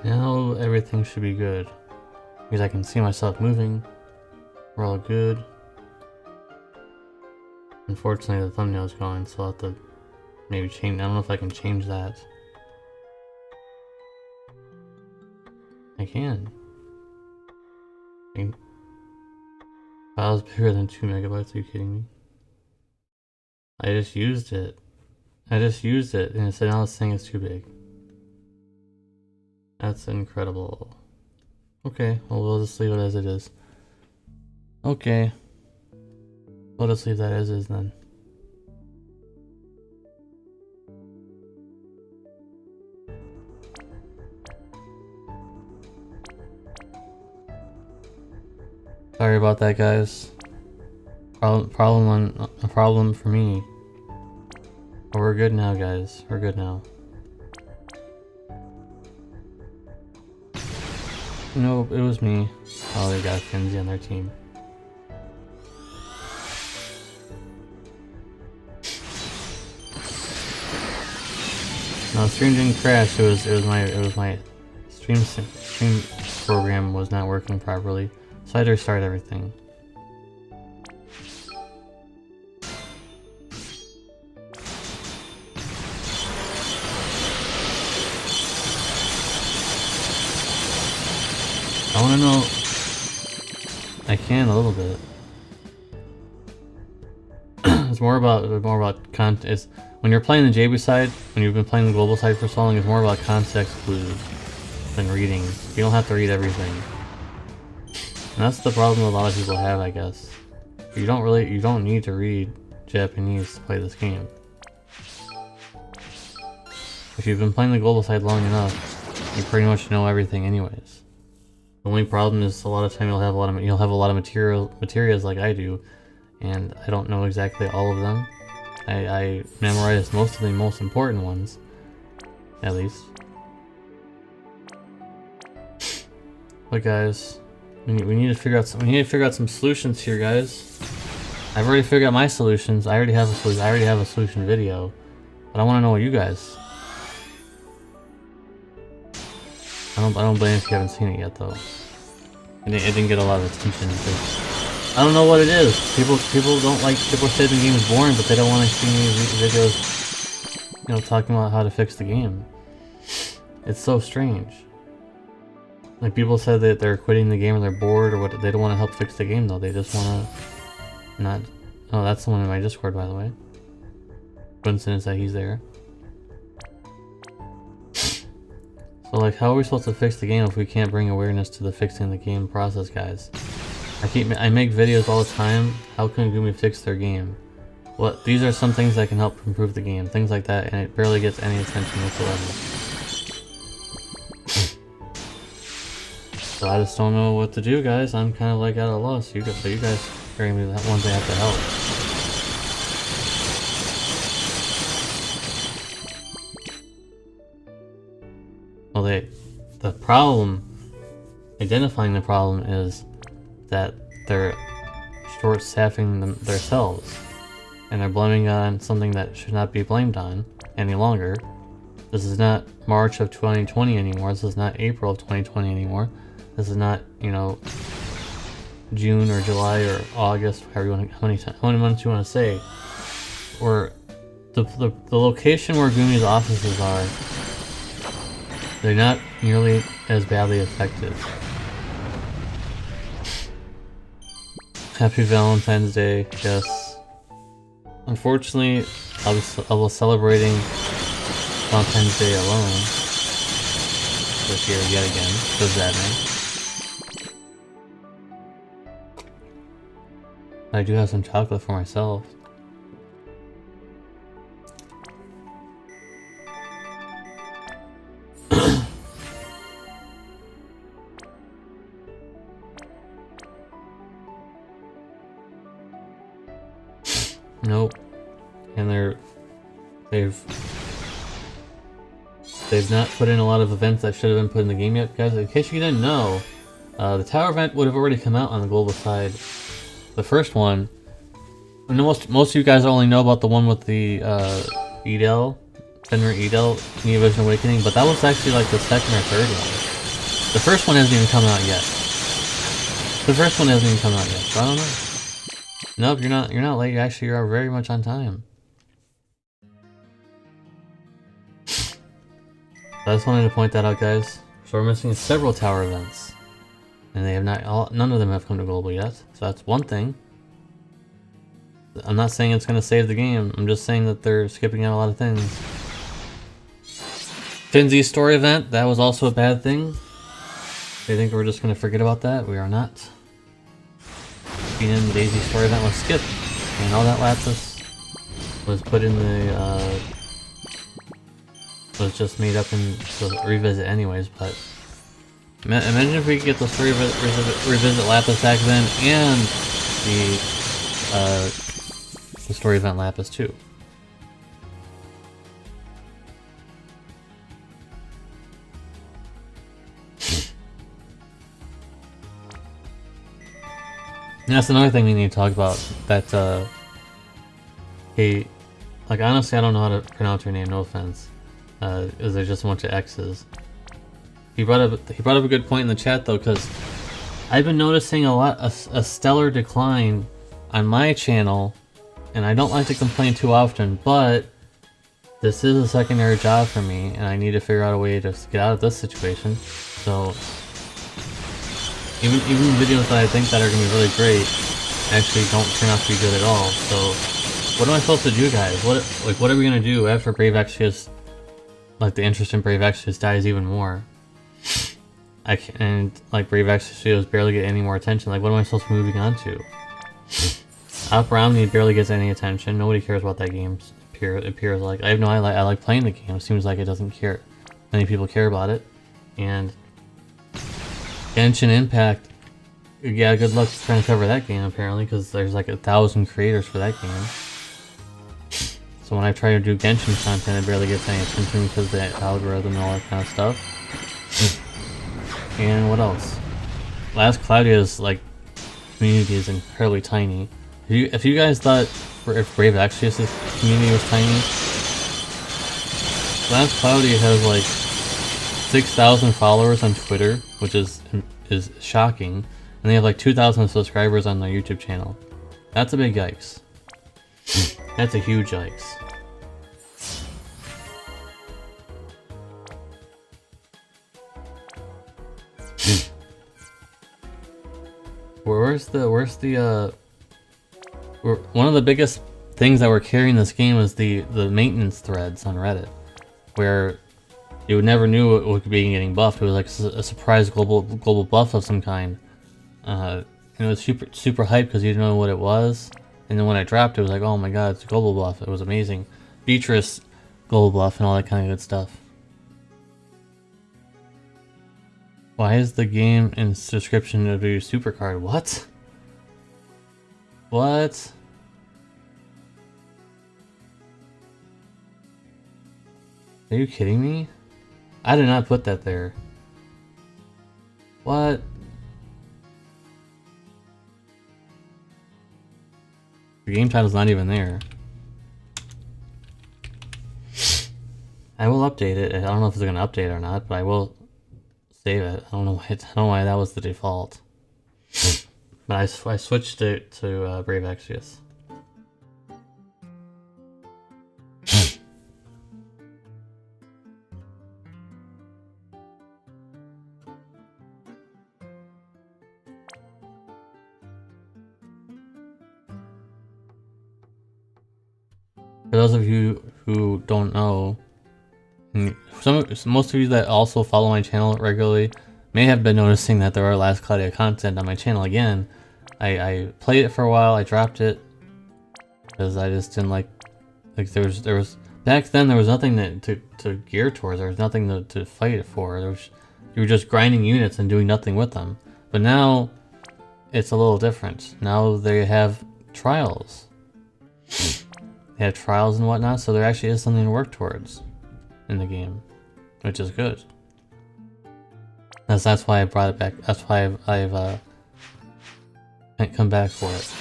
Now everything should be good. Because I can see myself moving. We're all good. Unfortunately, the thumbnail's gone, so I'll have to maybe change. I don't know if I can change that. I can. File's bigger than 2 megabytes, are you kidding me? I just used it. And it said now this thing is too big. That's incredible. Okay, well we'll just leave it as it is. Okay. We'll just leave that as is then. Sorry about that, guys. Problem for me. But we're good now, guys. We're good now. Nope, it was me. Oh, they got Finzi on their team. No, the stream didn't crash. It was my stream program was not working properly, so I had to restart everything. I want to know. I can a little bit. It's more about content. It's when you're playing the JB side, when you've been playing the global side for so long, it's more about context clues than reading. You don't have to read everything, and that's the problem a lot of people have, I guess. You don't need to read Japanese to play this game. If you've been playing the global side long enough, you pretty much know everything anyways. The only problem is a lot of time you'll have a lot of materials like I do, and I don't know exactly all of them. I memorized most of the most important ones, at least. But guys, we need to figure out some solutions here, guys. I've already figured out my solutions. I already have a solution video, but I want to know what you guys. I don't blame if you haven't seen it yet, though. It didn't get a lot of attention because I don't know what it is. People say the game is boring, but they don't want to see any videos, you know, talking about how to fix the game. It's so strange. Like, people said that they're quitting the game or they're bored or what. They don't want to help fix the game though. They just want to not. Oh, that's someone in my Discord, by the way. Coincidence that he's there. So, like, how are we supposed to fix the game if we can't bring awareness to the fixing the game process, guys? I make videos all the time. How can Gumi fix their game? What? These are some things that can help improve the game, things like that, and it barely gets any attention whatsoever. So I just don't know what to do, guys. I'm kind of like at a loss. So you guys are gonna be the ones that have to help. Well, the problem, identifying the problem is that they're short-staffing themselves, and they're blaming it on something that should not be blamed on any longer. This is not March of 2020 anymore. This is not April of 2020 anymore. This is not, you know, June or July or August, how many months you want to say. Or the location where Gumi's offices are, they're not nearly as badly affected. Happy Valentine's Day, yes. Unfortunately, I was celebrating Valentine's Day alone this year yet again. So saddening. I do have some chocolate for myself. Nope. And they've not put in a lot of events that should have been put in the game yet, guys. In case you didn't know, the tower event would have already come out on the global side. The first one. Most of you guys only know about the one with the Edel, Fenrir Edel, Neovision Awakening, but that was actually like the second or third one. The first one hasn't even come out yet. The first one hasn't even come out yet, so I don't know. Nope, you're not late. Actually, you are very much on time. I just wanted to point that out, guys. So we're missing several tower events. And they have none of them have come to global yet. So that's one thing. I'm not saying it's going to save the game. I'm just saying that they're skipping out a lot of things. Finzi's story event, that was also a bad thing. They think we're just going to forget about that. We are not. And Daisy's story event was skipped. And all that lapis was put in the, was just made up in the revisit anyways, but imagine if we could get the story revisit lapis back then and the story event lapis too. And that's another thing we need to talk about. That hey, like honestly, I don't know how to pronounce your name. No offense. Is there just a bunch of X's? He brought up a good point in the chat though, because I've been noticing a stellar decline on my channel, and I don't like to complain too often, but this is a secondary job for me, and I need to figure out a way to get out of this situation. So even videos that I think that are gonna be really great actually don't turn out to be good at all. So what am I supposed to do, guys? What are we gonna do after Brave Exodus? Like the interest in Brave Exodus dies even more. And like Brave Exodus barely get any more attention. Like what am I supposed to be moving on to? Op Romney barely gets any attention. Nobody cares about that game. It appears like I like playing the game. It seems like it doesn't care. Many people care about it. And Genshin Impact, yeah, good luck trying to cover that game apparently, because there's like 1,000 creators for that game. So when I try to do Genshin content, it barely gets any attention because of the algorithm and all that kind of stuff. And what else? Last Cloudia's like community is incredibly tiny. If you guys thought if Brave Exodus' community was tiny, Last Cloudia has like 6,000 followers on Twitter, which is shocking, and they have like 2,000 subscribers on their YouTube channel. That's a big yikes. That's a huge yikes. One of the biggest things that were carrying this game was the maintenance threads on Reddit, where you never knew it would be getting buffed. It was like a surprise global buff of some kind. And it was super hyped because you didn't know what it was. And then when I dropped it was like, oh my god, it's a global buff. It was amazing. Beatrice global buff and all that kind of good stuff. Why is the game in description of your supercard? What? What? Are you kidding me? I did not put that there. What? The game title's not even there. I will update it. I don't know if it's gonna update or not, but I will save it. I don't know why that was the default. But I switched it to Brave Exodus. For those of you who don't know, most of you that also follow my channel regularly may have been noticing that there are Last Cloudia content on my channel again. I played it for a while, I dropped it because I just didn't like there was back then there was nothing to gear towards. There was nothing to fight it for. You were just grinding units and doing nothing with them. But now it's a little different. Now they have trials. They have trials and whatnot, so there actually is something to work towards in the game, which is good. That's why I brought it back. That's why I've come back for it.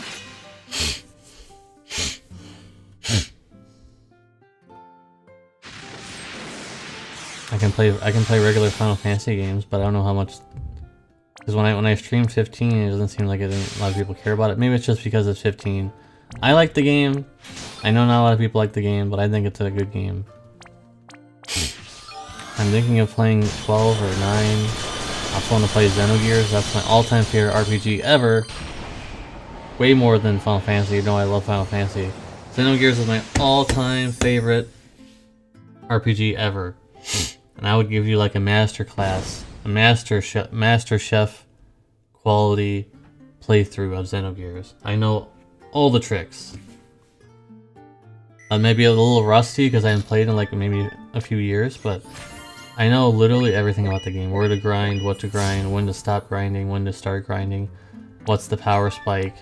I I can play regular Final Fantasy games, but I don't know how much. Because when I stream 15, it doesn't seem like a lot of people care about it. Maybe it's just because it's 15. I like the game. I know not a lot of people like the game, but I think it's a good game. I'm thinking of playing 12 or 9. I also want to play Xenogears. That's my all-time favorite RPG ever. Way more than Final Fantasy. You know I love Final Fantasy. Xenogears is my all-time favorite RPG ever. And I would give you like a master class, a master chef quality playthrough of Xenogears. I know all the tricks. I may be a little rusty because I haven't played in like maybe a few years, but I know literally everything about the game. Where to grind, what to grind, when to stop grinding, when to start grinding, what's the power spike,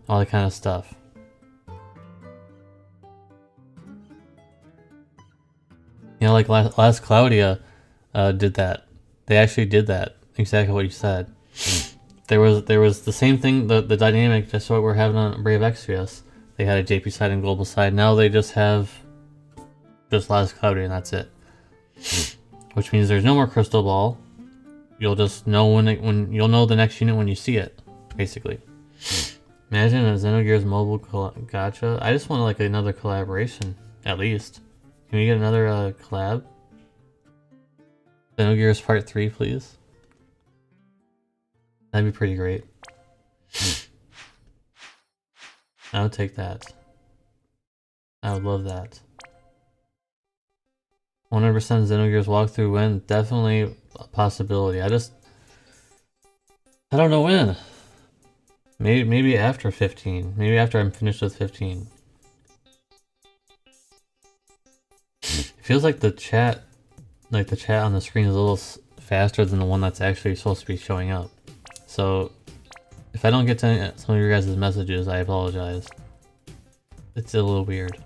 all that kind of stuff. You know, like last Cloudia did that. They actually did that. Exactly what you said. There was the same thing, the dynamic, just what we're having on Brave Exvius. They had a JP side and global side. Now they just have just last Cloudia and that's it. Which means there's no more crystal ball. You'll just know when you'll know the next unit when you see it, basically. Imagine a Xenogears mobile gacha. I just want like another collaboration, at least. Can we get another collab? Xenogears Part 3, please. That'd be pretty great. I would take that. I would love that. 100% Xenogears walkthrough win. Definitely a possibility. I don't know when. Maybe after 15. Maybe after I'm finished with 15. It feels like the chat on the screen is a little faster than the one that's actually supposed to be showing up. So if I don't get to some of your guys' messages, I apologize. It's a little weird.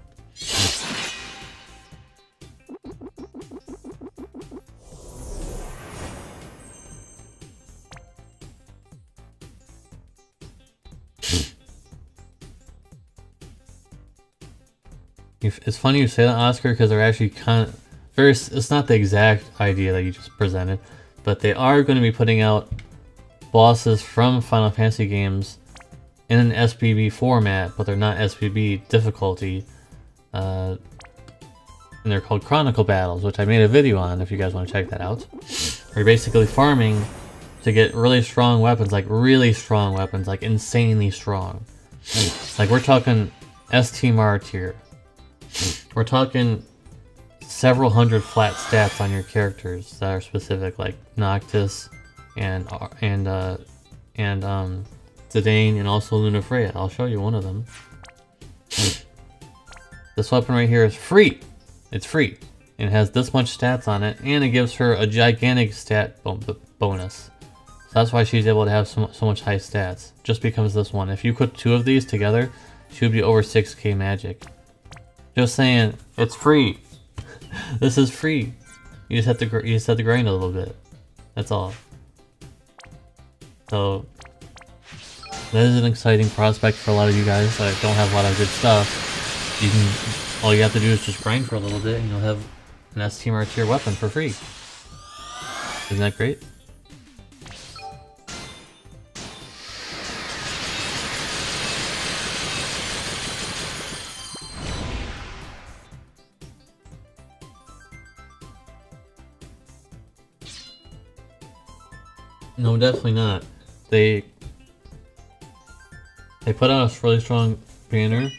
It's funny you say that, Oscar, because they're actually kind of it's not the exact idea that you just presented, but they are going to be putting out bosses from Final Fantasy games in an SBB format, but they're not SBB difficulty. And they're called Chronicle battles, which I made a video on if you guys want to check that out. You're basically farming to get really strong weapons, like insanely strong. Like we're talking ST Mar tier. We're talking several hundred flat stats on your characters that are specific, like Noctis and Zidane and also Lunafreya. I'll show you one of them. This weapon right here is free. It's free. It has this much stats on it, and it gives her a gigantic stat bonus. So that's why she's able to have so much high stats. Just because this one. If you put two of these together, she would be over 6k magic. Just saying, it's free. This is free. You just have to grind a little bit. That's all. So that is an exciting prospect for a lot of you guys that don't have a lot of good stuff. All you have to do is just grind for a little bit, and you'll have an ST Mar tier weapon for free. Isn't that great? No, definitely not. They put out a really strong banner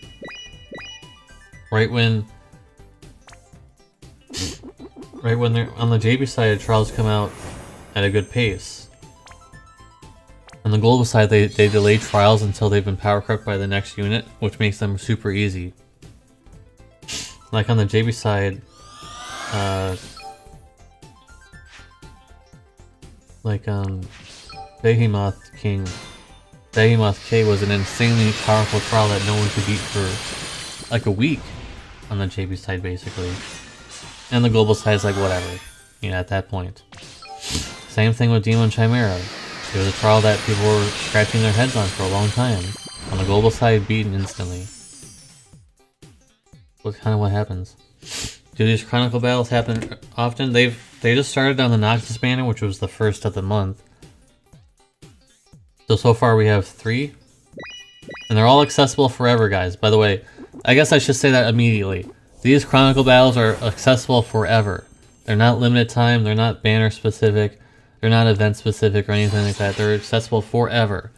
right when they're on the JB side. Trials come out at a good pace. On the global side, they delay trials until they've been power crept by the next unit, which makes them super easy. Like on the JB side, Behemoth K was an insanely powerful trial that no one could beat for like a week on the JB side, basically. And the global side is like whatever, you know, at that point. Same thing with Demon Chimera. It was a trial that people were scratching their heads on for a long time. On the global side, beaten instantly. That's kind of what happens. Do these Chronicle battles happen often? They just started on the Noctis banner, which was the first of the month. So far we have 3. And they're all accessible forever, guys. By the way, I guess I should say that immediately. These Chronicle battles are accessible forever. They're not limited time, they're not banner specific, they're not event specific or anything like that. They're accessible forever.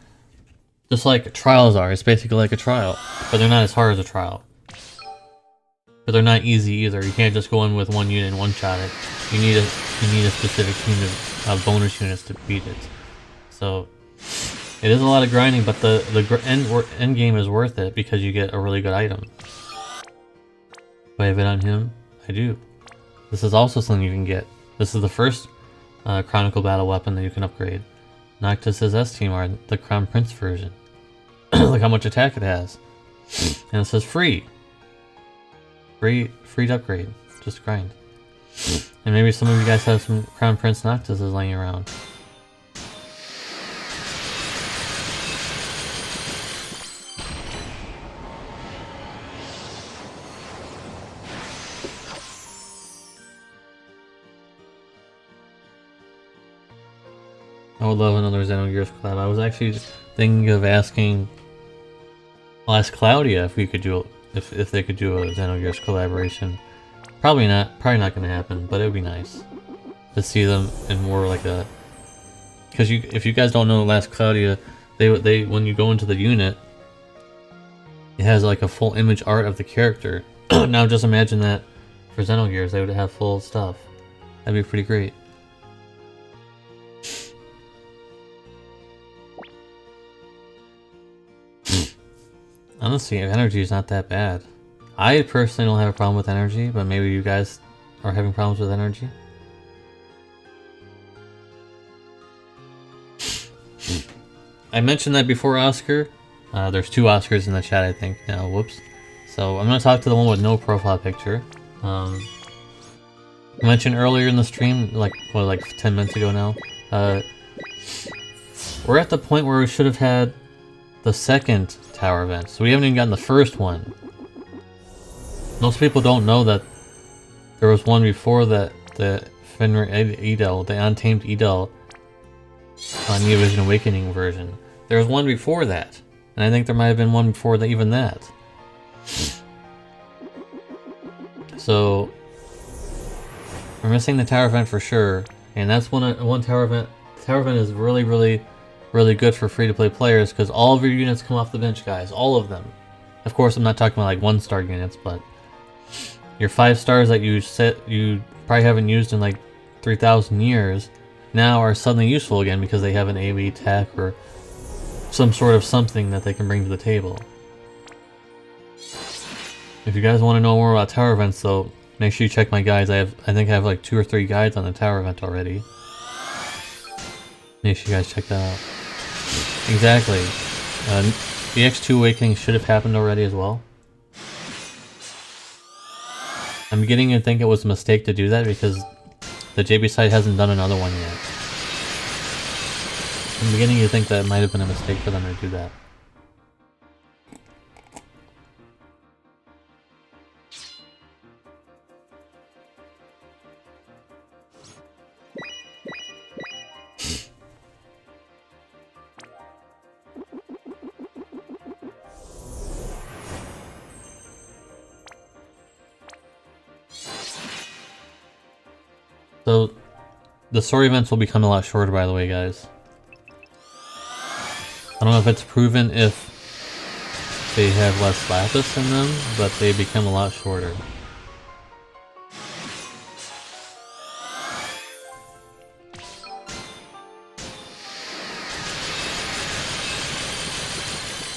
Just like trials are. It's basically like a trial. But they're not as hard as a trial. But they're not easy either. You can't just go in with one unit and one-shot it. You need a specific team of bonus units to beat it. So it is a lot of grinding, but the end game is worth it because you get a really good item. Do I have it on him? I do. This is also something you can get. This is the first Chronicle battle weapon that you can upgrade. Noctis' S-Team are the Crown Prince version. Look how much attack it has. And it says free. Free to upgrade. Just grind. And maybe some of you guys have some Crown Prince Noctises laying around. I would love another Xenogears collab. I was actually thinking of asking... I'll ask Cloudia if we could do if they could do a Xenogears collaboration. Probably not going to happen, but it would be nice to see them in more like a... Because if you guys don't know Last Cloudia, they when you go into the unit, it has like a full image art of the character. Now just imagine that for Xenogears, they would have full stuff. That'd be pretty great. Honestly, energy is not that bad. I personally don't have a problem with energy, but maybe you guys are having problems with energy. I mentioned that before, Oscar. There's 2 Oscars in the chat, I think. Now, whoops. So I'm going to talk to the one with no profile picture. I mentioned earlier in the stream, like 10 minutes ago now. We're at the point where we should have had the second tower event, so we haven't even gotten the first one. Most people don't know that there was one before that, the Fenrir Edel, the Untamed Edel Neovision Awakening version. There was one before that, and I think there might have been one before even that. So we're missing the tower event for sure, and that's one tower event. The tower event is really good for free-to-play players because all of your units come off the bench, guys. All of them. Of course, I'm not talking about like 1-star units, but your 5 stars that you probably haven't used in like 3,000 years now are suddenly useful again because they have an AoE attack or some sort of something that they can bring to the table. If you guys want to know more about tower events, though, make sure you check my guides. I think I have like 2 or 3 guides on the tower event already. Make sure you guys check that out. Exactly. The X2 Awakening should have happened already as well. I'm beginning to think it was a mistake to do that because the JB site hasn't done another one yet. I'm beginning to think that it might have been a mistake for them to do that. So, the story events will become a lot shorter, by the way, guys. I don't know if it's proven if they have less lapis in them, but they become a lot shorter.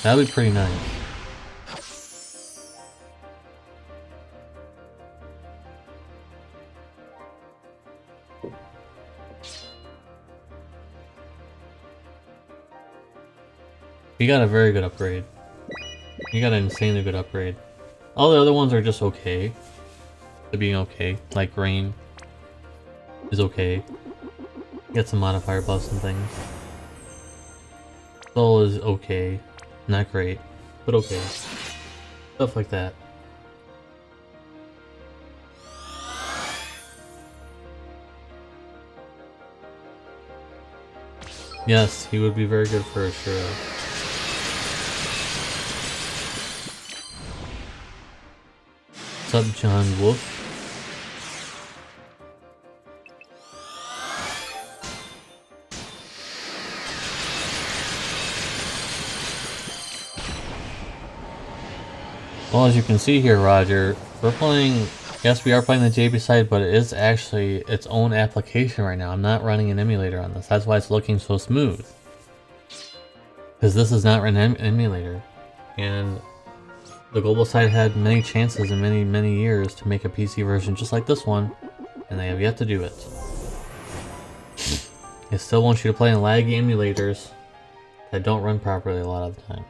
That would be pretty nice. You got a very good upgrade. You got an insanely good upgrade. All the other ones are just okay. They're being okay. Like Rain is okay. Get some modifier buffs and things. Soul is okay. Not great, but okay. Stuff like that. Yes, he would be very good for a Shiro. What's up, John Wolf? Well, as you can see here, Roger, we're playing, yes, we are playing the JP side, but it is actually its own application right now. I'm not running an emulator on this. That's why it's looking so smooth. Because this is not an emulator. And the global side had many chances in many years to make a PC version just like this one, and they have yet to do it. They still want you to play in laggy emulators that don't run properly a lot of the time.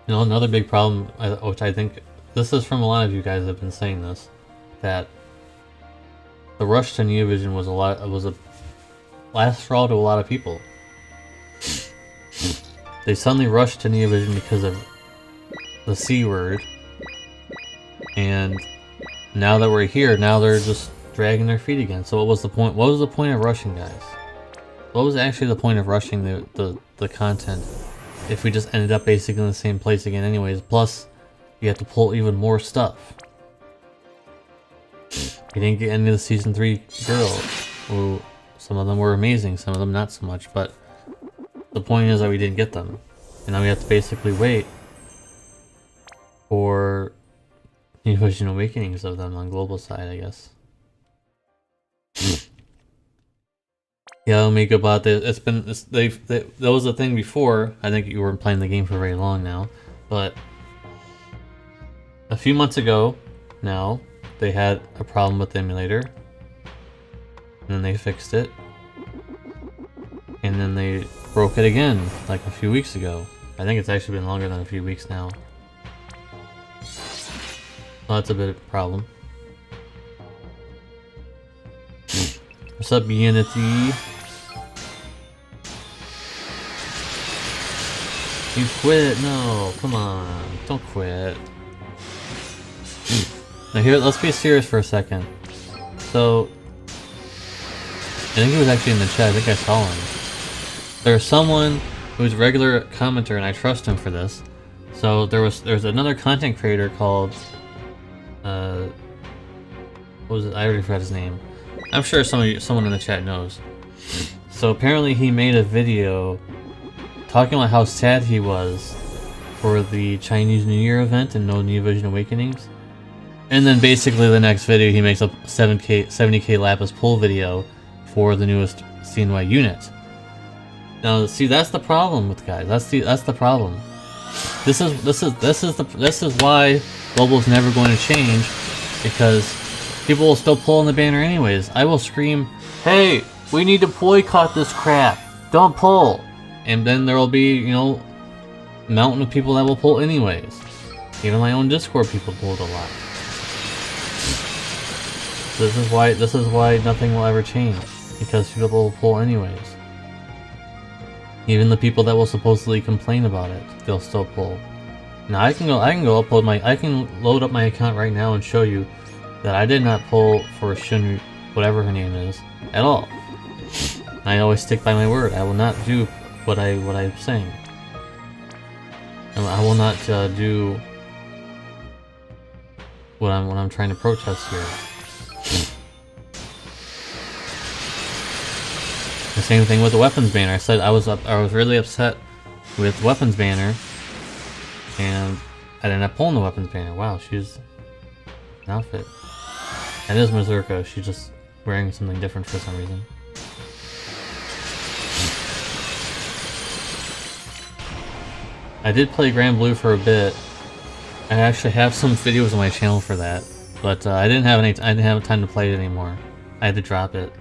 You know, another big problem, which I think, this is from a lot of you guys have been saying this, that the rush to Neovision was a last straw to a lot of people. They suddenly rushed to Neovision because of the C word, and now that we're here, now they're just dragging their feet again. So what was the point? What was the point of rushing, guys? What was actually the point of rushing the content if we just ended up basically in the same place again anyways? Plus, you have to pull even more stuff. You didn't get any of the Season 3 girls, who some of them were amazing, some of them not so much, but the point is that we didn't get them. And now we have to basically wait for New Vision Awakenings of them on global side, I guess. Yeah, let me go about this. That was a thing before. I think you weren't playing the game for very long now, but a few months ago now, they had a problem with the emulator, and then they fixed it, and then they broke it again like a few weeks ago. I think it's actually been longer than a few weeks now. Well, that's a bit of a problem. What's up, Unity? You quit? No, come on, don't quit. Now here, let's be serious for a second. So, I think he was actually in the chat, I think I saw him. There's someone who's a regular commenter, and I trust him for this. So there's another content creator called, what was it? I already forgot his name. I'm sure someone in the chat knows. So apparently he made a video talking about how sad he was for the Chinese New Year event and no New Vision Awakenings. And then basically the next video he makes a 70k Lapis pull video for the newest CNY unit. Now see, that's the problem with guys. That's the problem. This is why Global's never going to change, because people will still pull on the banner anyways. I will scream, "Hey, we need to boycott this crap. Don't pull." And then there will be, you know, a mountain of people that will pull anyways. Even my own Discord people pulled a lot. This is why nothing will ever change, because people will pull anyways. Even the people that will supposedly complain about it, they'll still pull. Now I can load up my account right now and show you that I did not pull for Shun, whatever her name is, at all. I always stick by my word. I will not do what I'm saying. And I will not do what I'm trying to protest here. The same thing with the weapons banner. I said I was really upset with weapons banner, and I ended up pulling the weapons banner. Wow, she's an outfit. That is Mazurka. She's just wearing something different for some reason. I did play Grand Blue for a bit. I actually have some videos on my channel for that, but I didn't have time to play it anymore. I had to drop it.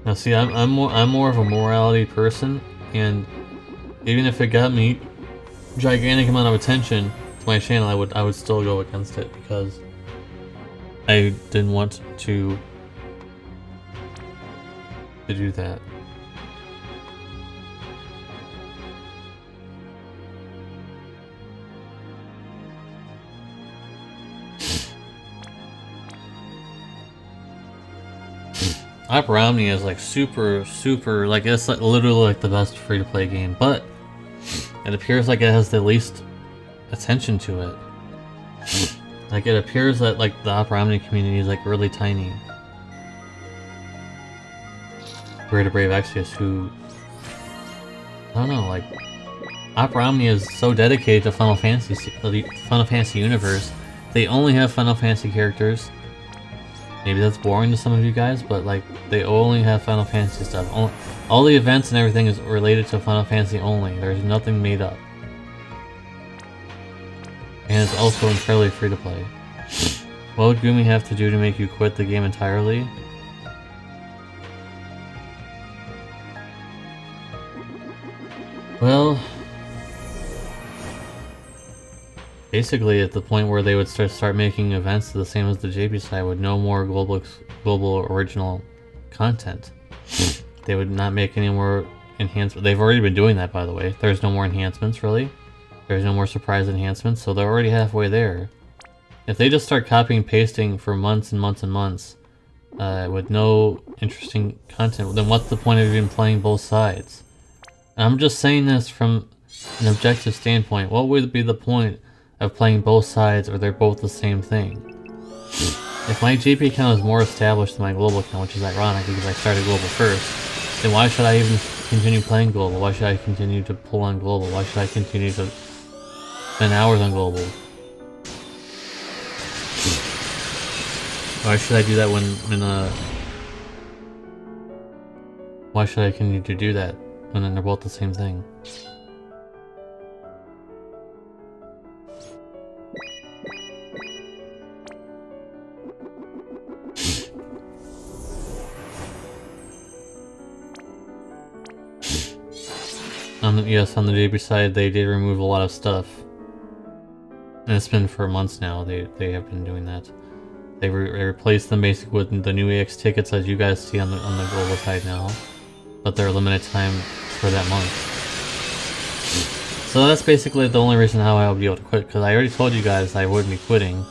Now see, I'm more of a morality person, and even if it got me gigantic amount of attention to my channel, I would still go against it because I didn't want to do that. Opera Omni is like super, like it's like literally like the best free-to-play game, but it appears like it has the least attention to it. Like it appears that like the Opera Omni community is like really tiny. We're to Brave Exvius, who I don't know, like Opera Omni is so dedicated to Final Fantasy universe. They only have Final Fantasy characters. Maybe that's boring to some of you guys, but like they only have Final Fantasy stuff. All the events and everything is related to Final Fantasy only. There's nothing made up. And it's also entirely free to play. What would Gumi have to do to make you quit the game entirely? Well, basically at the point where they would start making events the same as the JP side with no more global original content. They would not make any more enhancements. They've already been doing that, by the way. There's no more enhancements, really. There's no more surprise enhancements, so they're already halfway there. If they just start copying and pasting for months and months and months with no interesting content, then what's the point of even playing both sides? And I'm just saying this from an objective standpoint. What would be the point of playing both sides, or they're both the same thing? If my JP account is more established than my global account, which is ironic because I started global first, then why should I even continue playing global? Why should I continue to pull on global? Why should I continue to spend hours on global? Why should I do that why should I continue to do that when they're both the same thing? Yes, on the JP side, they did remove a lot of stuff. And it's been for months now, they have been doing that. They replaced them basically with the new AX tickets as you guys see on the global side now. But they're limited time for that month. So that's basically the only reason how I would be able to quit, because I already told you guys I wouldn't be quitting.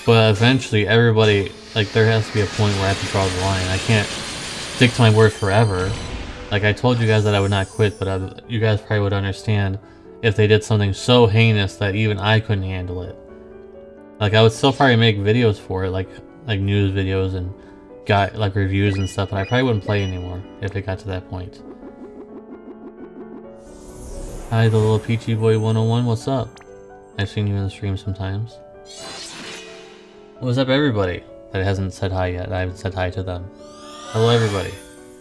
But eventually everybody, like there has to be a point where I have to draw the line. I can't stick to my word forever. Like I told you guys that I would not quit, but you guys probably would understand if they did something so heinous that even I couldn't handle it. Like I would still probably make videos for it, like news videos and like reviews and stuff, but I probably wouldn't play anymore if it got to that point. Hi, the little peachy boy 101, what's up? I've seen you in the stream sometimes. What's up, everybody that hasn't said hi yet? I haven't said hi to them. Hello, everybody.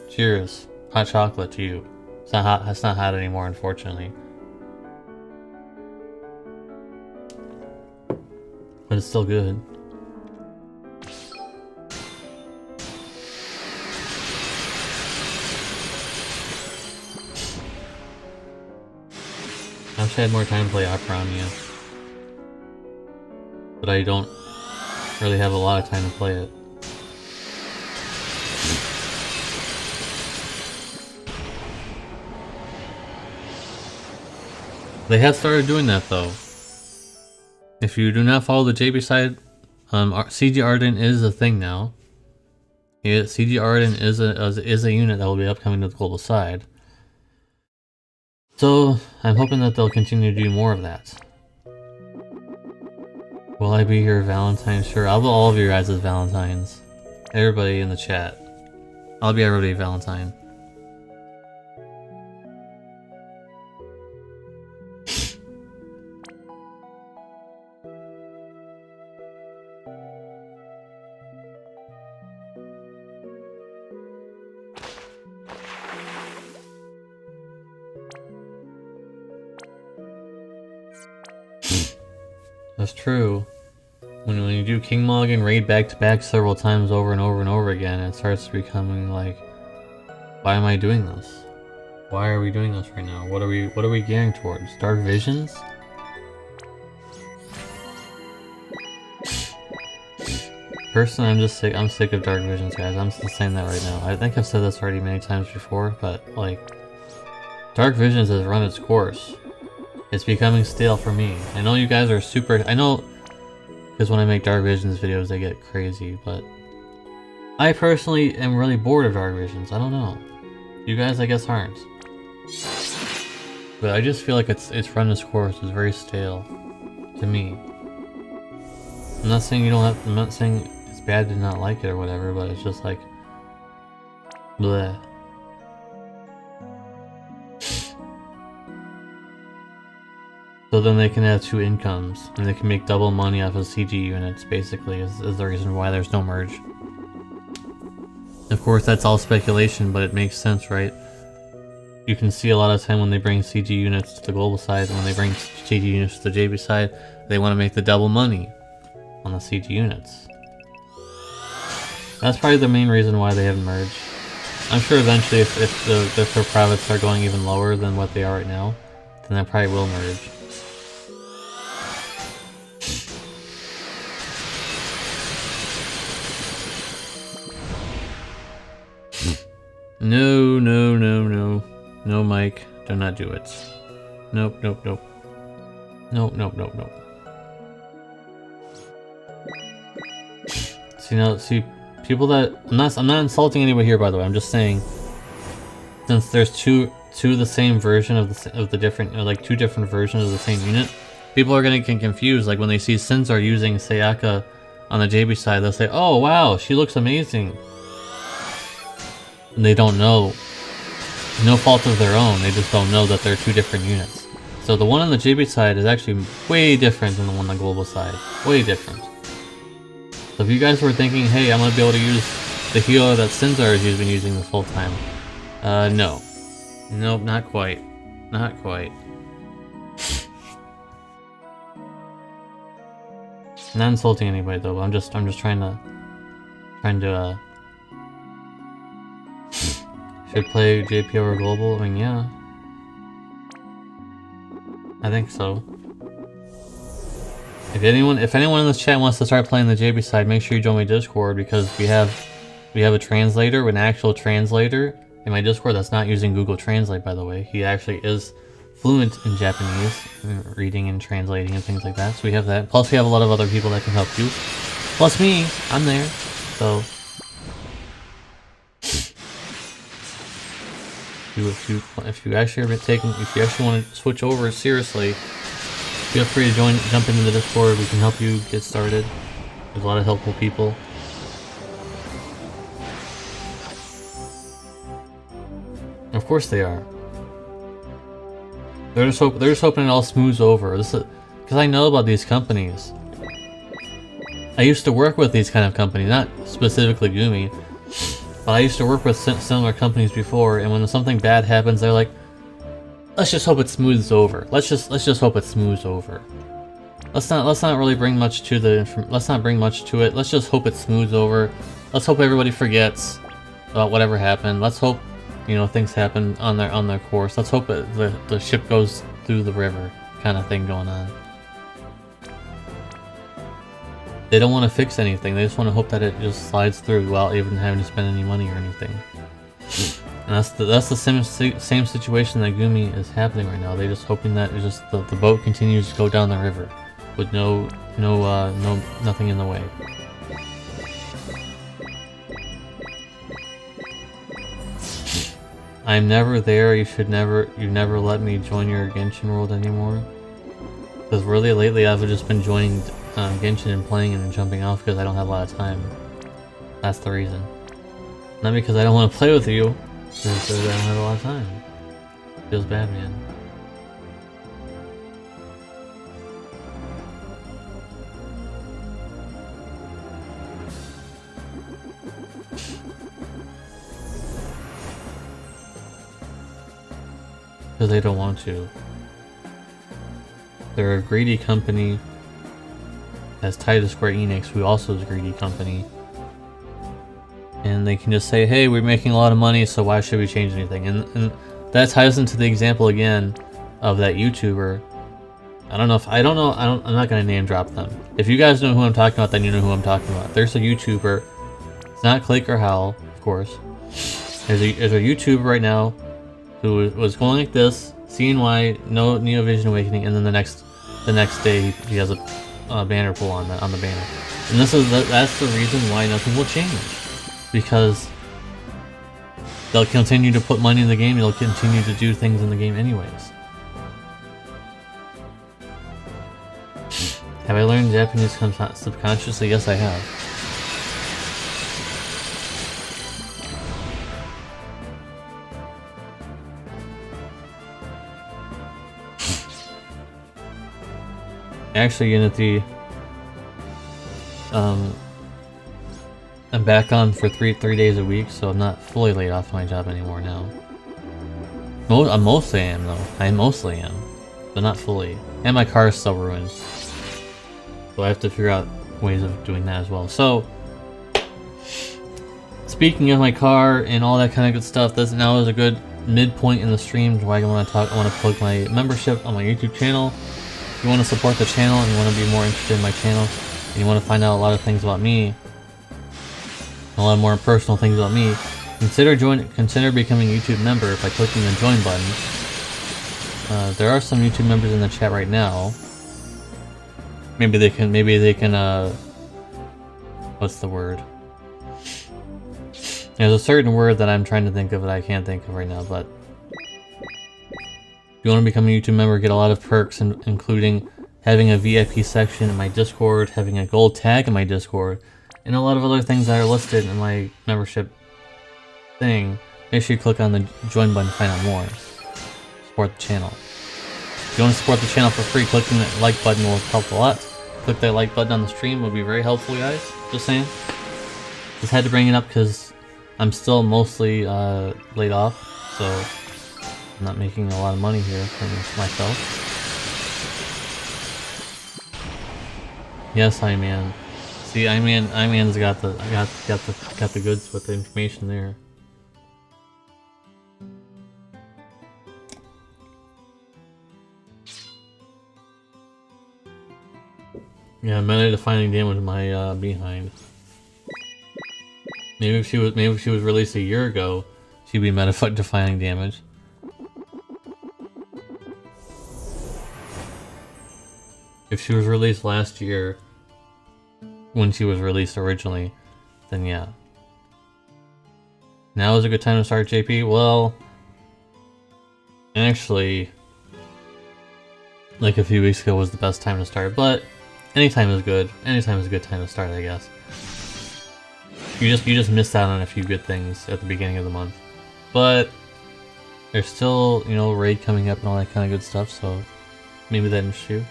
Cheers. Hot chocolate to you. It's not hot. It's not hot anymore, unfortunately. But it's still good. I wish I had more time to play Opera Omni, but I don't really have a lot of time to play it. They have started doing that though. If you do not follow the JB side, CG Arden is a thing now. Yeah, CG Arden is a unit that will be upcoming to the global side. So I'm hoping that they'll continue to do more of that. Will I be your Valentine? Sure, I'll be all of your guys' Valentines. Everybody in the chat. I'll be everybody Valentine. That's true. When you do King Mog and raid back to back several times over and over and over again, it starts becoming like, why am I doing this? Why are we doing this right now? What are we gearing towards? Dark Visions? Personally, I'm sick of Dark Visions, guys. I'm still saying that right now. I think I've said this already many times before, but like, Dark Visions has run its course. It's becoming stale for me. I know you guys are super. I know, because when I make Dark Visions videos, they get crazy, but I personally am really bored of Dark Visions. I don't know. You guys, I guess, aren't. But I just feel like it's run its course. It's very stale to me. I'm not saying you don't have. I'm not saying it's bad to not like it or whatever, but it's just like, bleh. So then they can have two incomes, and they can make double money off of CG units, basically, is the reason why there's no merge. Of course, that's all speculation, but it makes sense, right? You can see a lot of time when they bring CG units to the global side, and when they bring CG units to the JB side, they want to make the double money on the CG units. That's probably the main reason why they haven't merged. I'm sure eventually if their profits are going even lower than what they are right now, then that probably will merge. No, no, no, no. No, Mike. Do not do it. Nope, nope, nope. Nope, nope, nope, nope. See, people that... I'm not insulting anyone here, by the way. I'm just saying, since there's two the same version of the different... like, two different versions of the same unit, people are gonna get confused. Like, when they see Sinzar using Sayaka on the JB side, they'll say, oh, wow, she looks amazing. And they don't know. No fault of their own, they just don't know that they're two different units. So the one on the JB side is actually way different than the one on the global side. Way different. So if you guys were thinking, hey, I'm gonna be able to use the healer that Sinzar has been using this whole time. No. Nope, not quite. Not quite. Not insulting anybody though, but I'm just trying to should play JP over global? I mean, yeah. I think so. If anyone in this chat wants to start playing the JB side, make sure you join my Discord, because we have a translator, an actual translator in my Discord that's not using Google Translate, by the way. He actually is fluent in Japanese, reading and translating and things like that. So we have that. Plus we have a lot of other people that can help you. Plus me, I'm there. So if you actually want to switch over seriously, feel free to jump into the Discord. We can help you get started. There's a lot of helpful people. Of course they are. They're just hoping it all smooths over. Because I know about these companies. I used to work with these kind of companies, not specifically Gumi. But I used to work with similar companies before, and when something bad happens, they're like, "Let's just hope it smooths over. Let's just hope it smooths over. Let's not really bring much to let's not bring much to it. Let's just hope it smooths over. Let's hope everybody forgets about whatever happened. Let's hope, things happen on their course. Let's hope the ship goes through the river," kind of thing going on. They don't want to fix anything, they just want to hope that it just slides through without even having to spend any money or anything. And that's the same situation that Gumi is happening right now. They're just hoping that it's just the boat continues to go down the river with nothing in the way. I'm never there, you never let me join your Genshin world anymore. Because really lately I've just been joining Genshin and playing and jumping off because I don't have a lot of time. That's the reason. Not because I don't want to play with you, because I don't have a lot of time. Feels bad, man. Because they don't want to. They're a greedy company that's tied to Square Enix, who also is a greedy company. And they can just say, hey, we're making a lot of money, so why should we change anything? And that ties into the example again of that YouTuber I don't know if, I'm not gonna name drop them. If you guys know who I'm talking about, then you know who I'm talking about. There's a YouTuber, it's not Click or Howl, of course. There's a YouTuber right now who was going like this, seeing why, no Neo Vision Awakening, and then the next day he has a banner pull on the banner. And that's the reason why nothing will change. Because they'll continue to put money in the game, they'll continue to do things in the game anyways. Have I learned Japanese subconsciously? Yes, I have. Actually, Unity, I'm back on for three days a week, so I'm not fully laid off my job anymore now. I mostly am though. I mostly am, but not fully. And my car is still ruined. So I have to figure out ways of doing that as well. So, speaking of my car and all that kind of good stuff, this now is a good midpoint in the stream where I want to plug my membership on my YouTube channel. If you want to support the channel and you want to be more interested in my channel, and you want to find out a lot of things about me, a lot more personal things about me, consider becoming a YouTube member by clicking the join button. There are some YouTube members in the chat right now. Maybe they can, what's the word? There's a certain word that I'm trying to think of that I can't think of right now, but if you want to become a YouTube member, get a lot of perks, including having a VIP section in my Discord, having a gold tag in my Discord, and a lot of other things that are listed in my membership thing. Make sure you click on the join button to find out more. Support the channel. If you want to support the channel for free, clicking that like button will help a lot. Click that like button on the stream would be very helpful, guys. Just saying. Just had to bring it up because I'm still mostly laid off, so I'm not making a lot of money here for myself. Yes, Iman. See, Iman's got the goods with the information there. Yeah, meta-defining damage my behind. Maybe if she was released a year ago, she'd be meta-defining damage. If she was released last year, when she was released originally, then yeah. Now is a good time to start, JP? Well, actually, like a few weeks ago was the best time to start, but anytime is good. Anytime is a good time to start, I guess. You just missed out on a few good things at the beginning of the month. But there's still, you know, raid coming up and all that kind of good stuff, so maybe that interests you.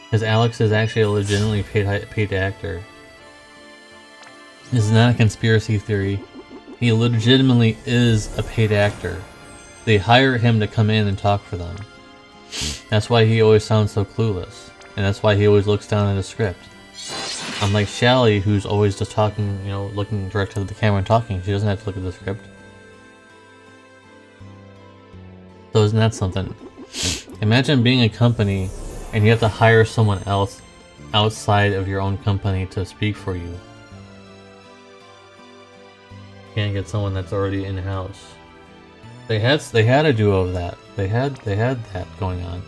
Because Alex is actually a legitimately paid actor. This is not a conspiracy theory. He legitimately is a paid actor. They hire him to come in and talk for them. That's why he always sounds so clueless. And that's why he always looks down at his script. Unlike Shally, who's always just talking, you know, looking direct to the camera and talking. She doesn't have to look at the script. So isn't that something? Imagine being a company and you have to hire someone else outside of your own company to speak for you. Can't get someone that's already in-house. They had a duo of that. They had that going on.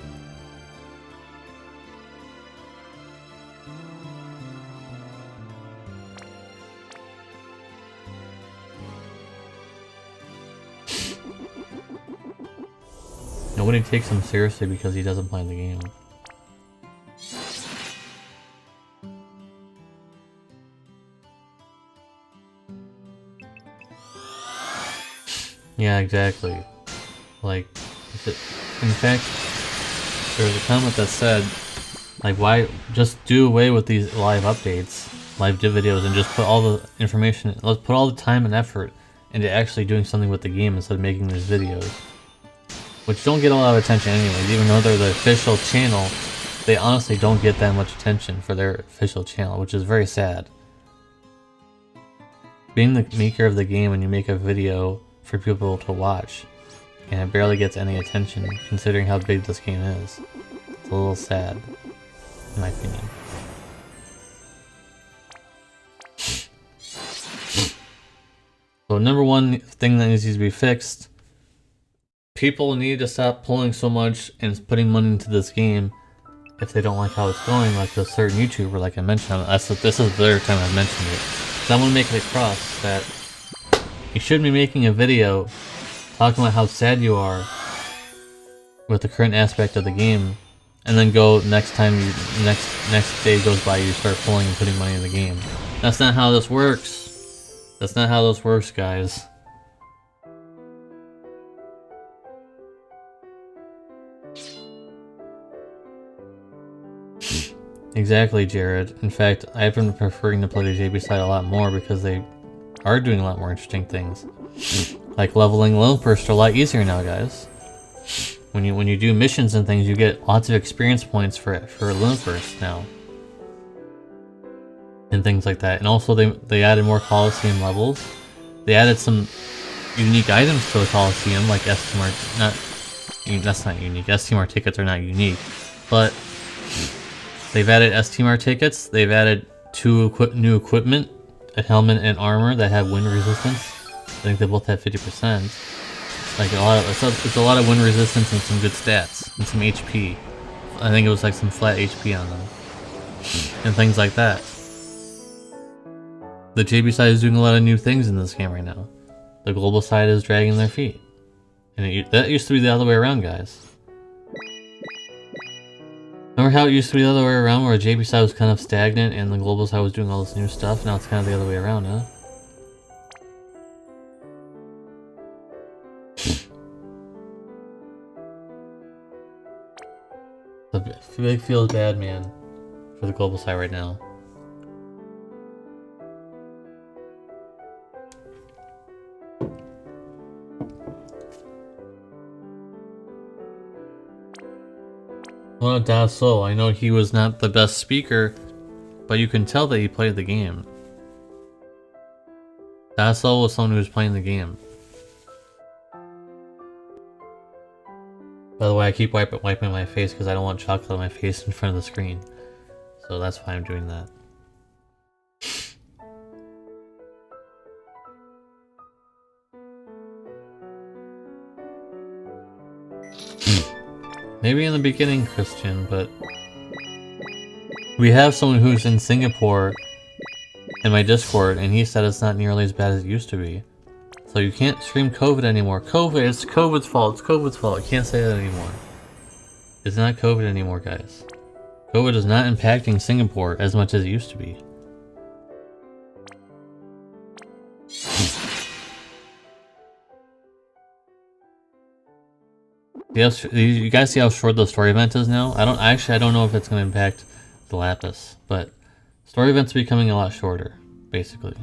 Nobody takes him seriously because he doesn't play the game. Yeah, exactly. Like, in fact, there was a comment that said, like, why just do away with these live updates, live videos, and just put all the information, let's put all the time and effort into actually doing something with the game instead of making these videos. Which don't get a lot of attention anyways, even though they're the official channel they honestly don't get that much attention for their official channel, which is very sad. Being the maker of the game and you make a video for people to watch, and it barely gets any attention considering how big this game is. It's a little sad, in my opinion. So number one thing that needs to be fixed, people need to stop pulling so much and putting money into this game if they don't like how it's going, like a certain YouTuber, like I mentioned. This is the third time I've mentioned it. So I want to make it across that you shouldn't be making a video talking about how sad you are with the current aspect of the game, and then go next day goes by, you start pulling and putting money in the game. That's not how this works. That's not how this works, guys. Exactly, Jared. In fact, I've been preferring to play the JB side a lot more because they are doing a lot more interesting things. Like leveling Lone Burst are a lot easier now, guys. When you do missions and things, you get lots of experience points for Lone Burst now. And things like that. And also they added more Coliseum levels. They added some unique items to the Coliseum, like STMR. That's not unique. STMR tickets are not unique. But they've added STMR tickets. They've added 2 new equipment, a helmet and armor that have wind resistance. I think they both have 50%. Like it's a lot of wind resistance and some good stats and some HP. I think it was like some flat HP on them and things like that. The JB side is doing a lot of new things in this game right now. The global side is dragging their feet, and that used to be the other way around, guys. Remember how it used to be the other way around, where the JB side was kind of stagnant and the global side was doing all this new stuff? Now it's kind of the other way around, huh? The big feels bad, man, for the global side right now. Well, Dasso, I know he was not the best speaker, but you can tell that he played the game. Dasso was someone who was playing the game. By the way, I keep wiping my face because I don't want chocolate on my face in front of the screen. So that's why I'm doing that. Maybe in the beginning, Christian, but we have someone who's in Singapore in my Discord, and he said it's not nearly as bad as it used to be. So you can't stream COVID anymore. It's COVID's fault. It's COVID's fault. I can't say that anymore. It's not COVID anymore, guys. COVID is not impacting Singapore as much as it used to be. You guys see how short the story event is now? I don't know if it's going to impact the Lapis, but story events are becoming a lot shorter, basically.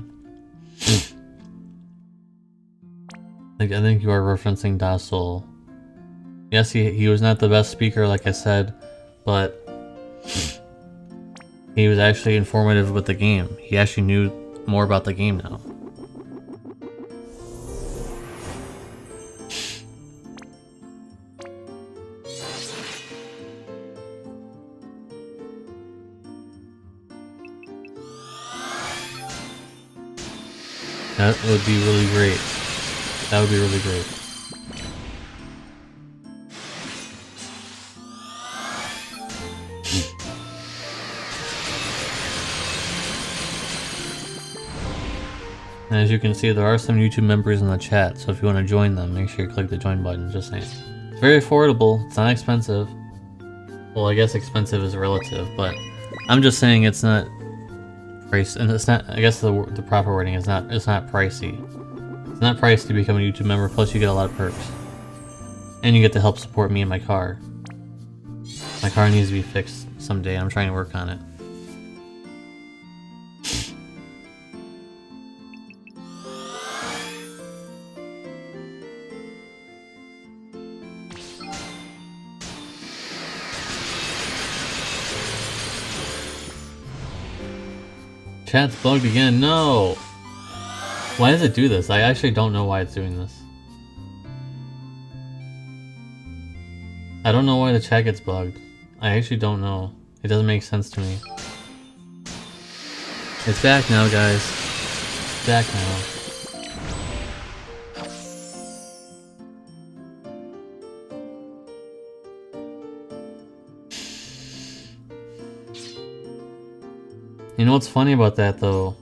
I think you are referencing Dassol. Yes, he was not the best speaker, like I said, but he was actually informative with the game. He actually knew more about the game now. That would be really great. That would be really great. And as you can see, there are some YouTube members in the chat, so if you want to join them, make sure you click the join button, just saying. It's very affordable, it's not expensive. Well, I guess expensive is relative, but I'm just saying it's not price, and it's not, I guess the proper wording is not, it's not pricey. It's not pricey to become a YouTube member, plus you get a lot of perks. And you get to help support me in my car. My car needs to be fixed someday, I'm trying to work on it. chat's bugged again. No! Why does it do this? I actually don't know why it's doing this. I don't know why the chat gets bugged. I actually don't know. It doesn't make sense to me. It's back now, guys. It's back now. You know what's funny about that, though?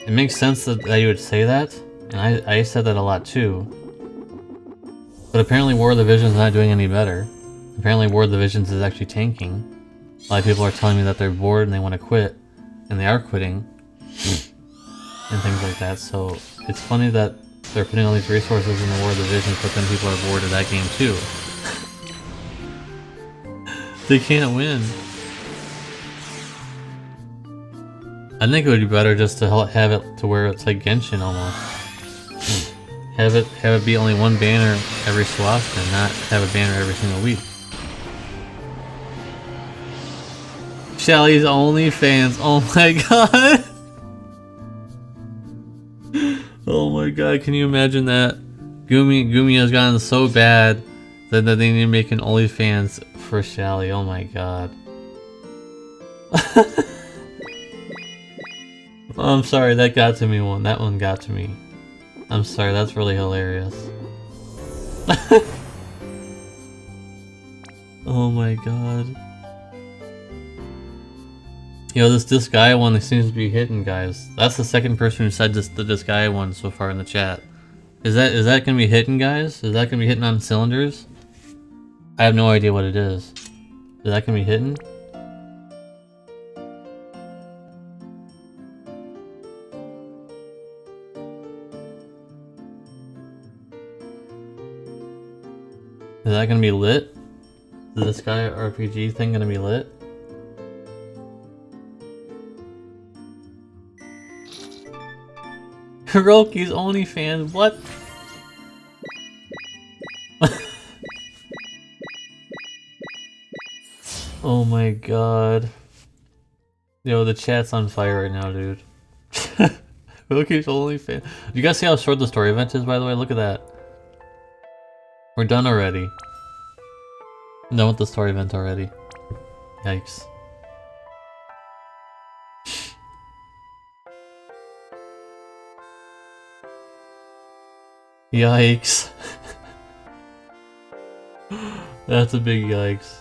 It makes sense that you would say that, and I said that a lot too. But apparently War of the Visions is not doing any better. Apparently War of the Visions is actually tanking. A lot of people are telling me that they're bored and they want to quit, and they are quitting, and things like that. So it's funny that they're putting all these resources in the War of the Visions, but then people are bored of that game too. They can't win. I think it would be better just to have it to where it's like Genshin almost. Have it be only one banner every so often, not have a banner every single week. Shelly's OnlyFans. Oh my god. Oh my god, can you imagine that? Gumi has gotten so bad that they need to make an OnlyFans for Shelly. Oh my god. Oh, I'm sorry, that got to me one. That one got to me. I'm sorry, that's really hilarious. Oh my god. Yo, this guy one seems to be hitting, guys. That's the second person who said this guy one so far in the chat. Is that gonna be hitting, guys? Is that gonna be hitting on cylinders? I have no idea what it is. Is that gonna be hitting? Is that gonna be lit? Is this guy RPG thing gonna be lit? Hiroki's OnlyFans, what? Oh my god. Yo, the chat's on fire right now, dude. Hiroki's OnlyFans. You guys see how short the story event is, by the way? Look at that. We're done already. I'm done with the story event already. Yikes. Yikes. That's a big yikes.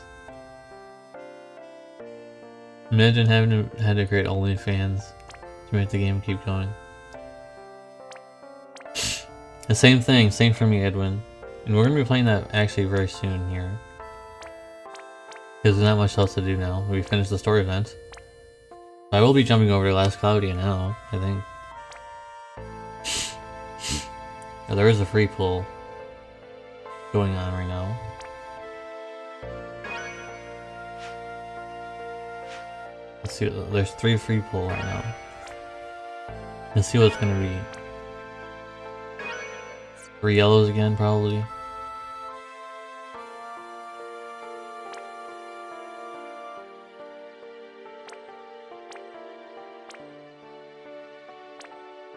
Imagine having to create OnlyFans to make the game keep going. The same thing, same for me, Edwin. And we're gonna be playing that actually very soon here. Because there's not much else to do now. We finished the story event. I will be jumping over to Last Cloudia now, I think. Now, there is a free pull going on right now. Let's see, there's 3 free pull right now. Let's see what it's gonna be. 3 yellows again, probably.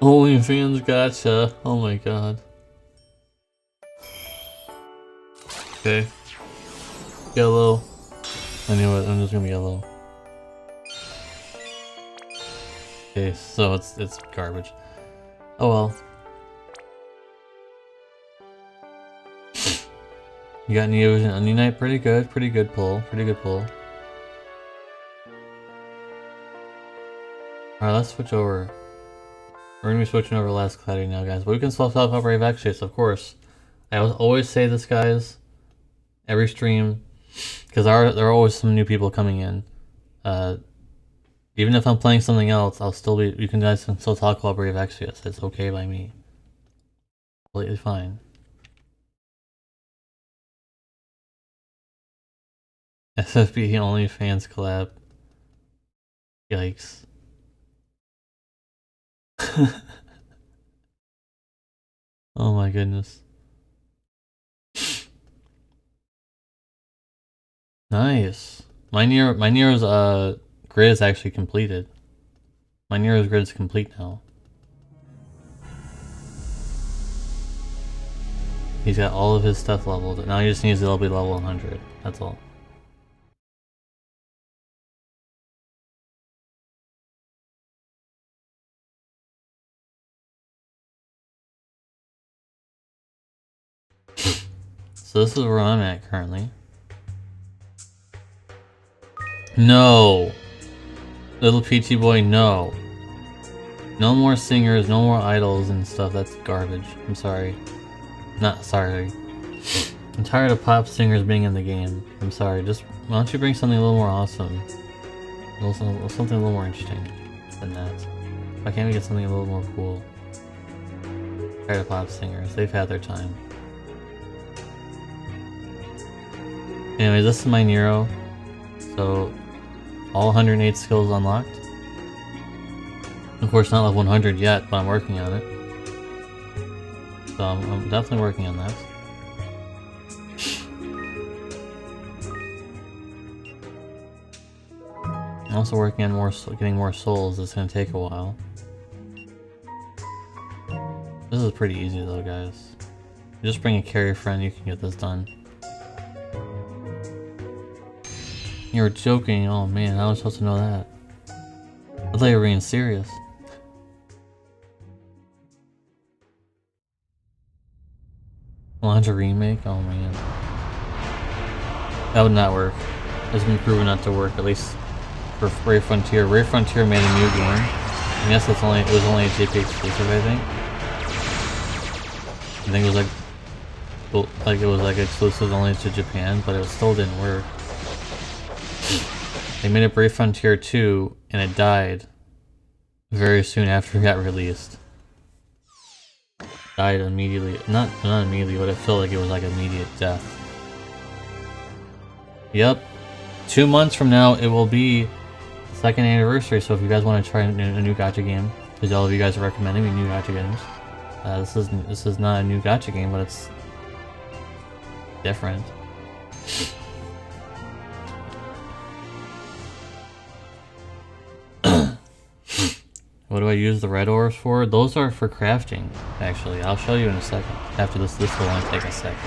OnlyFans gotcha. Oh my god. Okay. Yellow. I knew it. I'm just gonna be yellow. Okay, so it's garbage. Oh well. You got Neovision Onion Knight, pretty good pull, pretty good pull. Alright, let's switch over. We're gonna be switching over to Last Cloudy now, guys. But we can still talk about Brave Exodus, of course. I always say this, guys, every stream, because there are always some new people coming in. Even if I'm playing something else, I'll still be. You guys can still talk about Brave Exodus. It's okay by me. Completely fine. FFBE OnlyFans collab. Yikes. Oh my goodness. Nice. My Nero's grid is actually completed. My Nero's grid's complete now. He's got all of his stuff leveled. Now he just needs to be level 100. That's all. So this is where I'm at currently. No! Little PT boy, no. No more singers, no more idols and stuff. That's garbage. I'm sorry. Not sorry. I'm tired of pop singers being in the game. I'm sorry. Just why don't you bring something a little more awesome? Something a little more interesting than that. Why can't we get something a little more cool? Tired of pop singers. They've had their time. Anyway, this is my Nero. So all 108 skills unlocked. Of course, not level 100 yet, but I'm working on it. So I'm definitely working on that. I'm also working on getting more souls. It's gonna take a while. This is pretty easy though, guys. You just bring a carrier friend, you can get this done. You were joking. Oh man, how was I supposed to know that? I thought you were being serious. Launch a remake? Oh man. That would not work. It's been proven not to work, at least for Ray Frontier. Ray Frontier made a new game. I guess it was only a JP exclusive, I think. I think it was like exclusive only to Japan, but it still didn't work. They made a Brave Frontier 2 and it died very soon after it got released. Died immediately. Not immediately, but it felt like it was like immediate death. Yep. 2 months from now it will be the second anniversary, so if you guys want to try a new gacha game, because all of you guys are recommending me new gacha games. This is not a new gacha game, but it's different. What do I use the red ores for? Those are for crafting, actually. I'll show you in a second. After this will only take a second.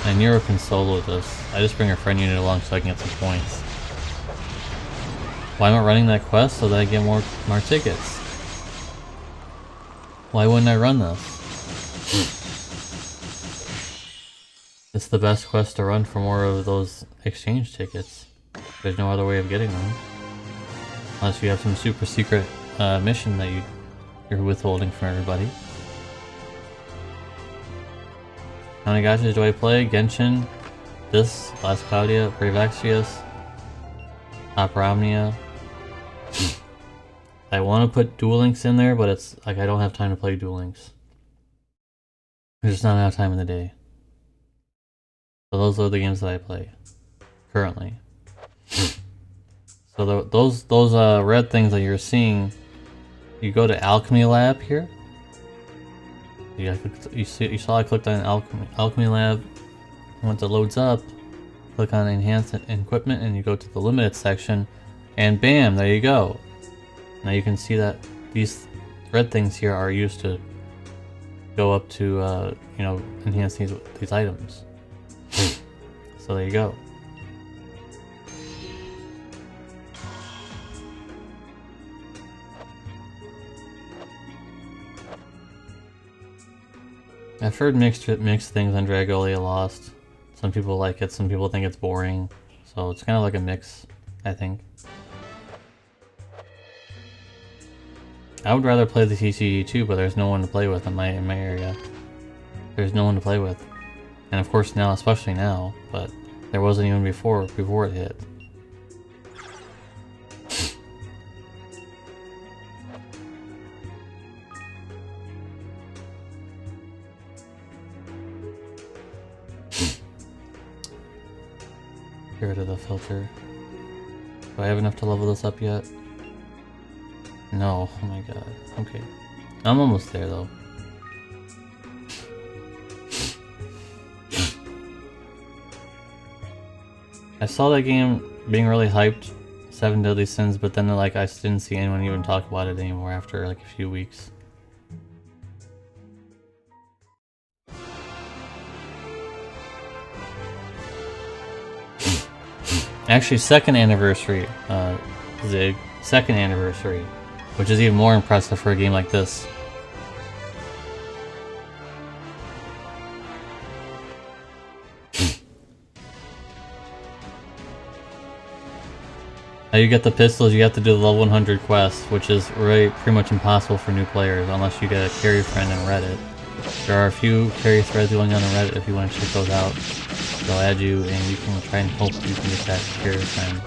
And Nero can solo this. I just bring a friend unit along so I can get some points. Why am I running that quest? So that I get more tickets. Why wouldn't I run this? It's the best quest to run for more of those exchange tickets. There's no other way of getting them. Unless you have some super secret mission that you're withholding from everybody. How many gachas do I play? Genshin, this, Last Cloudia, Brave Exvius, Opera Omnia. I want to put Duel Links in there, but it's like I don't have time to play Duel Links. There's just not enough time in the day. So those are the games that I play currently. So those red things that you're seeing, you go to Alchemy Lab here. You saw I clicked on Alchemy Lab. Once it loads up, click on Enhanced Equipment, and you go to the Limited section, and bam, there you go. Now you can see that these red things here are used to go up to you know, enhance these items. So there you go. I've heard mixed things on Dragalia Lost. Some people like it, some people think it's boring. So it's kind of like a mix, I think. I would rather play the TCG too, but there's no one to play with in my area. There's no one to play with. And of course now, especially now, but there wasn't even before it hit. Get rid of the filter. Do I have enough to level this up yet? No, oh my god. Okay. I'm almost there though. I saw that game being really hyped, Seven Deadly Sins, but then like I didn't see anyone even talk about it anymore after like a few weeks. Actually, second anniversary, Zig. Second anniversary, which is even more impressive for a game like this. How you get the pistols, you have to do the level 100 quest, which is really pretty much impossible for new players unless you get a carry friend in Reddit. There are a few carry threads going on Reddit if you want to check those out. They'll add you and you can try and hope you can get that carry friend.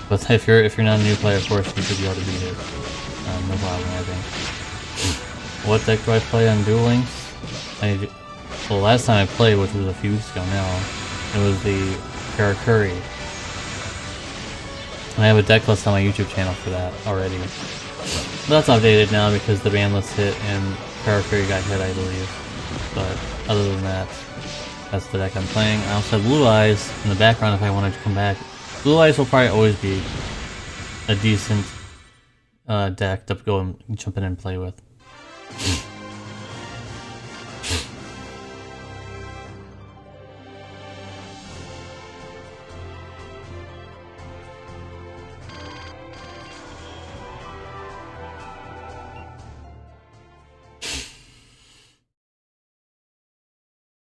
But if you're not a new player, of course, you should be able to beat it. No problem, I think. What deck do I play on Duel Links? Well, last time I played, which was a few weeks ago now, it was the Karakuri. I have a deck list on my YouTube channel for that already. But that's outdated now because the ban list hit and Karakuri got hit, I believe. But other than that, that's the deck I'm playing. I also have Blue Eyes in the background if I wanted to come back. Blue Eyes will probably always be a decent deck to go and jump in and play with.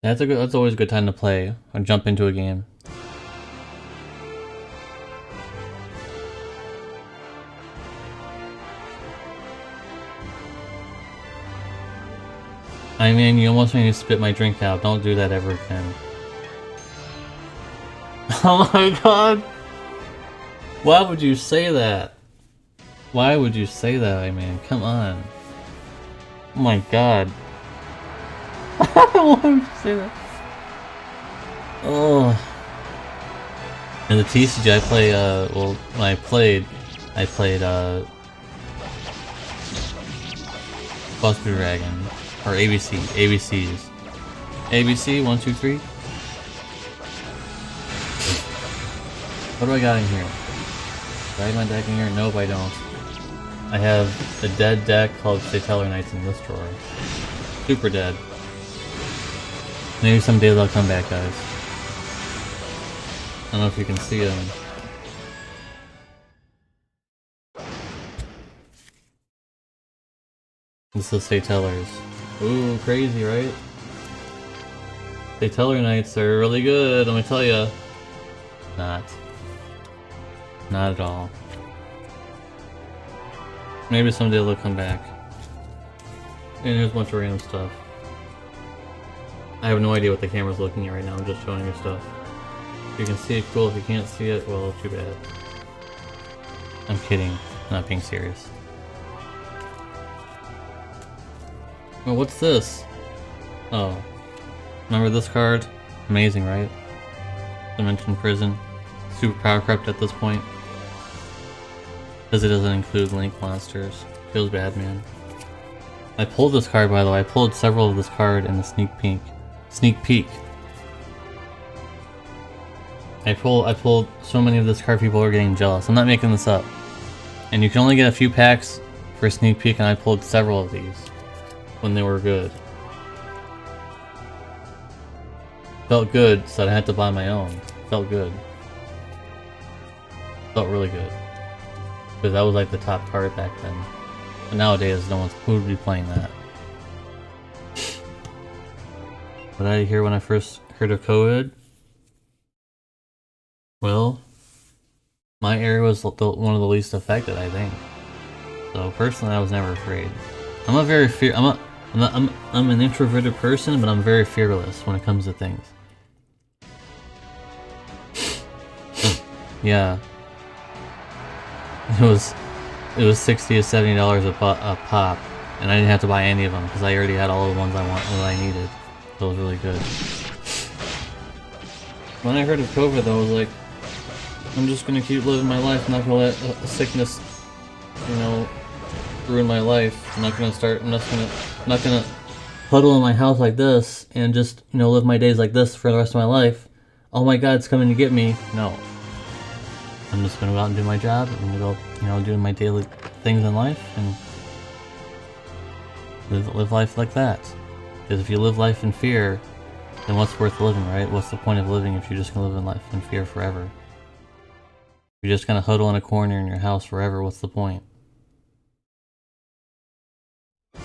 That's always a good time to play or jump into a game. I mean, you almost made me spit my drink out. Don't do that ever again. Oh my god! Why would you say that? Why would you say that, I mean? Come on. Oh my god. Why would you say that? Oh. In the TCG I play, well, when I played, Buster Dragon. Or ABC. ABCs. ABC, 1, 2, 3. What do I got in here? Do I have my deck in here? Nope, I don't. I have a dead deck called Satellar Knights in this drawer. Super dead. Maybe someday they'll come back, guys. I don't know if you can see them. This is Satellars. Ooh, crazy, right? Satellar Knights are really good, let me tell ya. Not at all. Maybe someday they'll come back. And here's a bunch of random stuff. I have no idea what the camera's looking at right now, I'm just showing you stuff. If you can see it, cool. If you can't see it, well, too bad. I'm kidding, not being serious. Well, what's this? Oh. Remember this card? Amazing, right? Dimension Prison. Super power crept at this point. Because it doesn't include Link monsters. Feels bad, man. I pulled this card, by the way. I pulled several of this card in the sneak peek. I pulled so many of this card, people are getting jealous. I'm not making this up. And you can only get a few packs for a sneak peek, and I pulled several of these when they were good. Felt good, so I had to buy my own. Felt good. Felt really good. Because that was like the top card back then. But nowadays, who would be playing that? What did I hear when I first heard of COVID? Well, my area was one of the least affected, I think. So personally, I was never afraid. I'm an introverted person, but I'm very fearless when it comes to things. Yeah. It was $60 to $70 a pop, and I didn't have to buy any of them because I already had all the ones I needed. So it was really good. When I heard of COVID, though, I was like, I'm just gonna keep living my life. I'm not gonna let a sickness, ruin my life. I'm not gonna huddle in my house like this and just, live my days like this for the rest of my life. oh my god, it's coming to get me. No. I'm just gonna go out and do my job. I'm gonna go, you know, doing my daily things in life and live life like that. Because if you live life in fear, then what's worth living, right? What's the point of living if you're just gonna live in life in fear forever? If you're just gonna huddle in a corner in your house forever, what's the point?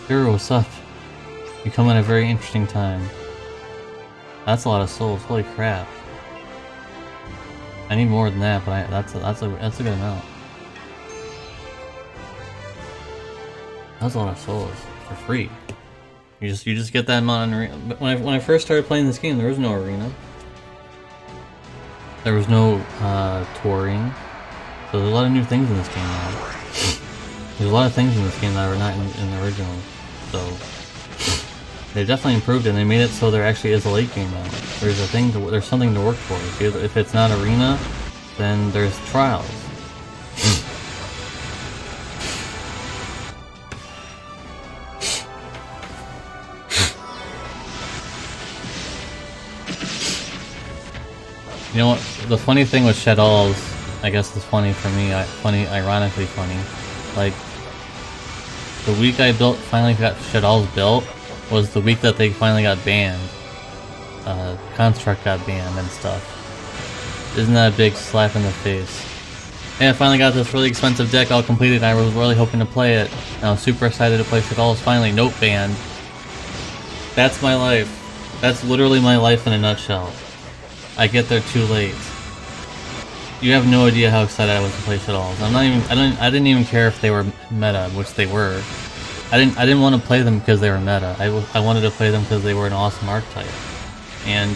Sure, what's up? You come at a very interesting time. That's a lot of souls, holy crap. I need more than that, but that's a good amount. That's a lot of souls for free. You just get that amount in arena. But when I first started playing this game, there was no arena. There was no touring. So there's a lot of new things in this game now. There's a lot of things in this game that were not in the original. So they definitely improved it, and they made it so there actually is a late game now. There's something to work for. If it's not arena, then there's trials. You know what? The funny thing with Shaddolls, I guess it's funny for me, ironically funny. Like, the week I finally got Shaddolls built was the week that they finally got banned. Construct got banned and stuff. Isn't that a big slap in the face? Hey, I finally got this really expensive deck all completed and I was really hoping to play it. And I was super excited to play Shaddolls. Finally, nope, banned. That's my life. That's literally my life in a nutshell. I get there too late. You have no idea how excited I was to play Shaddolls. I didn't even care if they were meta, which they were. I didn't want to play them because they were meta. I wanted to play them because they were an awesome archetype. And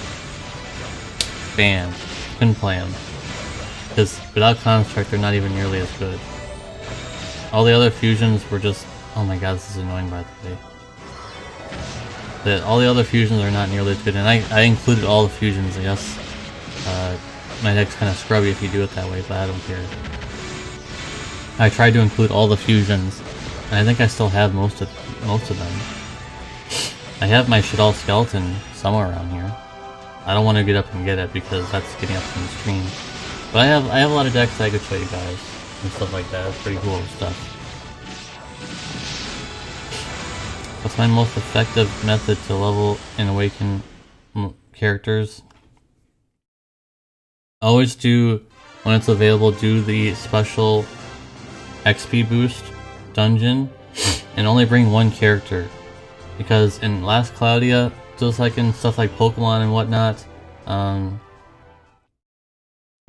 banned. Couldn't play them. Because without Construct, they're not even nearly as good. All the other fusions were just... Oh my god, this is annoying by the way. All the other fusions are not nearly as good, and I included all the fusions, I guess. My deck's kind of scrubby if you do it that way, but I don't care. I tried to include all the fusions, and I think I still have most of them. I have my Shaddol skeleton somewhere around here. I don't want to get up and get it because that's getting up from the stream. But I have a lot of decks that I could show you guys and stuff like that. It's pretty cool stuff. What's my most effective method to level and awaken characters? Always do, when it's available, do the special XP boost dungeon and only bring one character. Because in last Cloudia, just like in stuff like Pokemon and whatnot,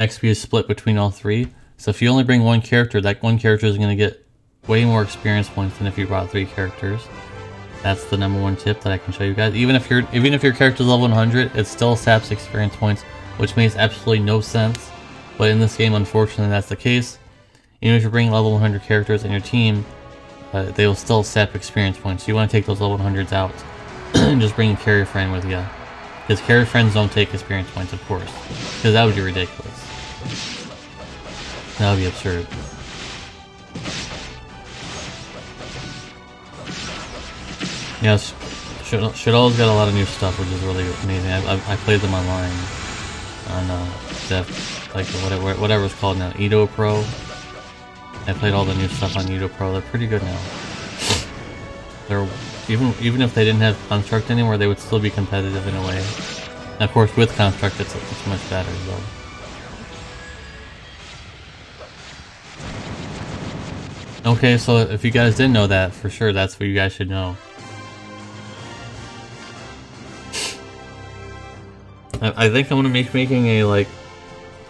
XP is split between all three. So if you only bring one character, that one character is going to get way more experience points than if you brought 3 characters. That's the #1 tip that I can show you guys. Even if your character's level 100, it still saps experience points, which makes absolutely no sense. But in this game, unfortunately, that's the case. Even if you're bringing level 100 characters in your team, they will still sap experience points. So you want to take those level 100s out and just bring a carrier friend with you. Because carrier friends don't take experience points, of course. Because that would be ridiculous. That would be absurd. Yes, Shaddol's got a lot of new stuff, which is really amazing. I played them online on like whatever it's called now, Edo Pro. I played all the new stuff on Edo Pro. They're pretty good now. They're even if they didn't have Construct anymore, they would still be competitive in a way. And of course, with Construct, it's much better though. Okay, so if you guys didn't know that, for sure, that's what you guys should know. I think I'm gonna making a like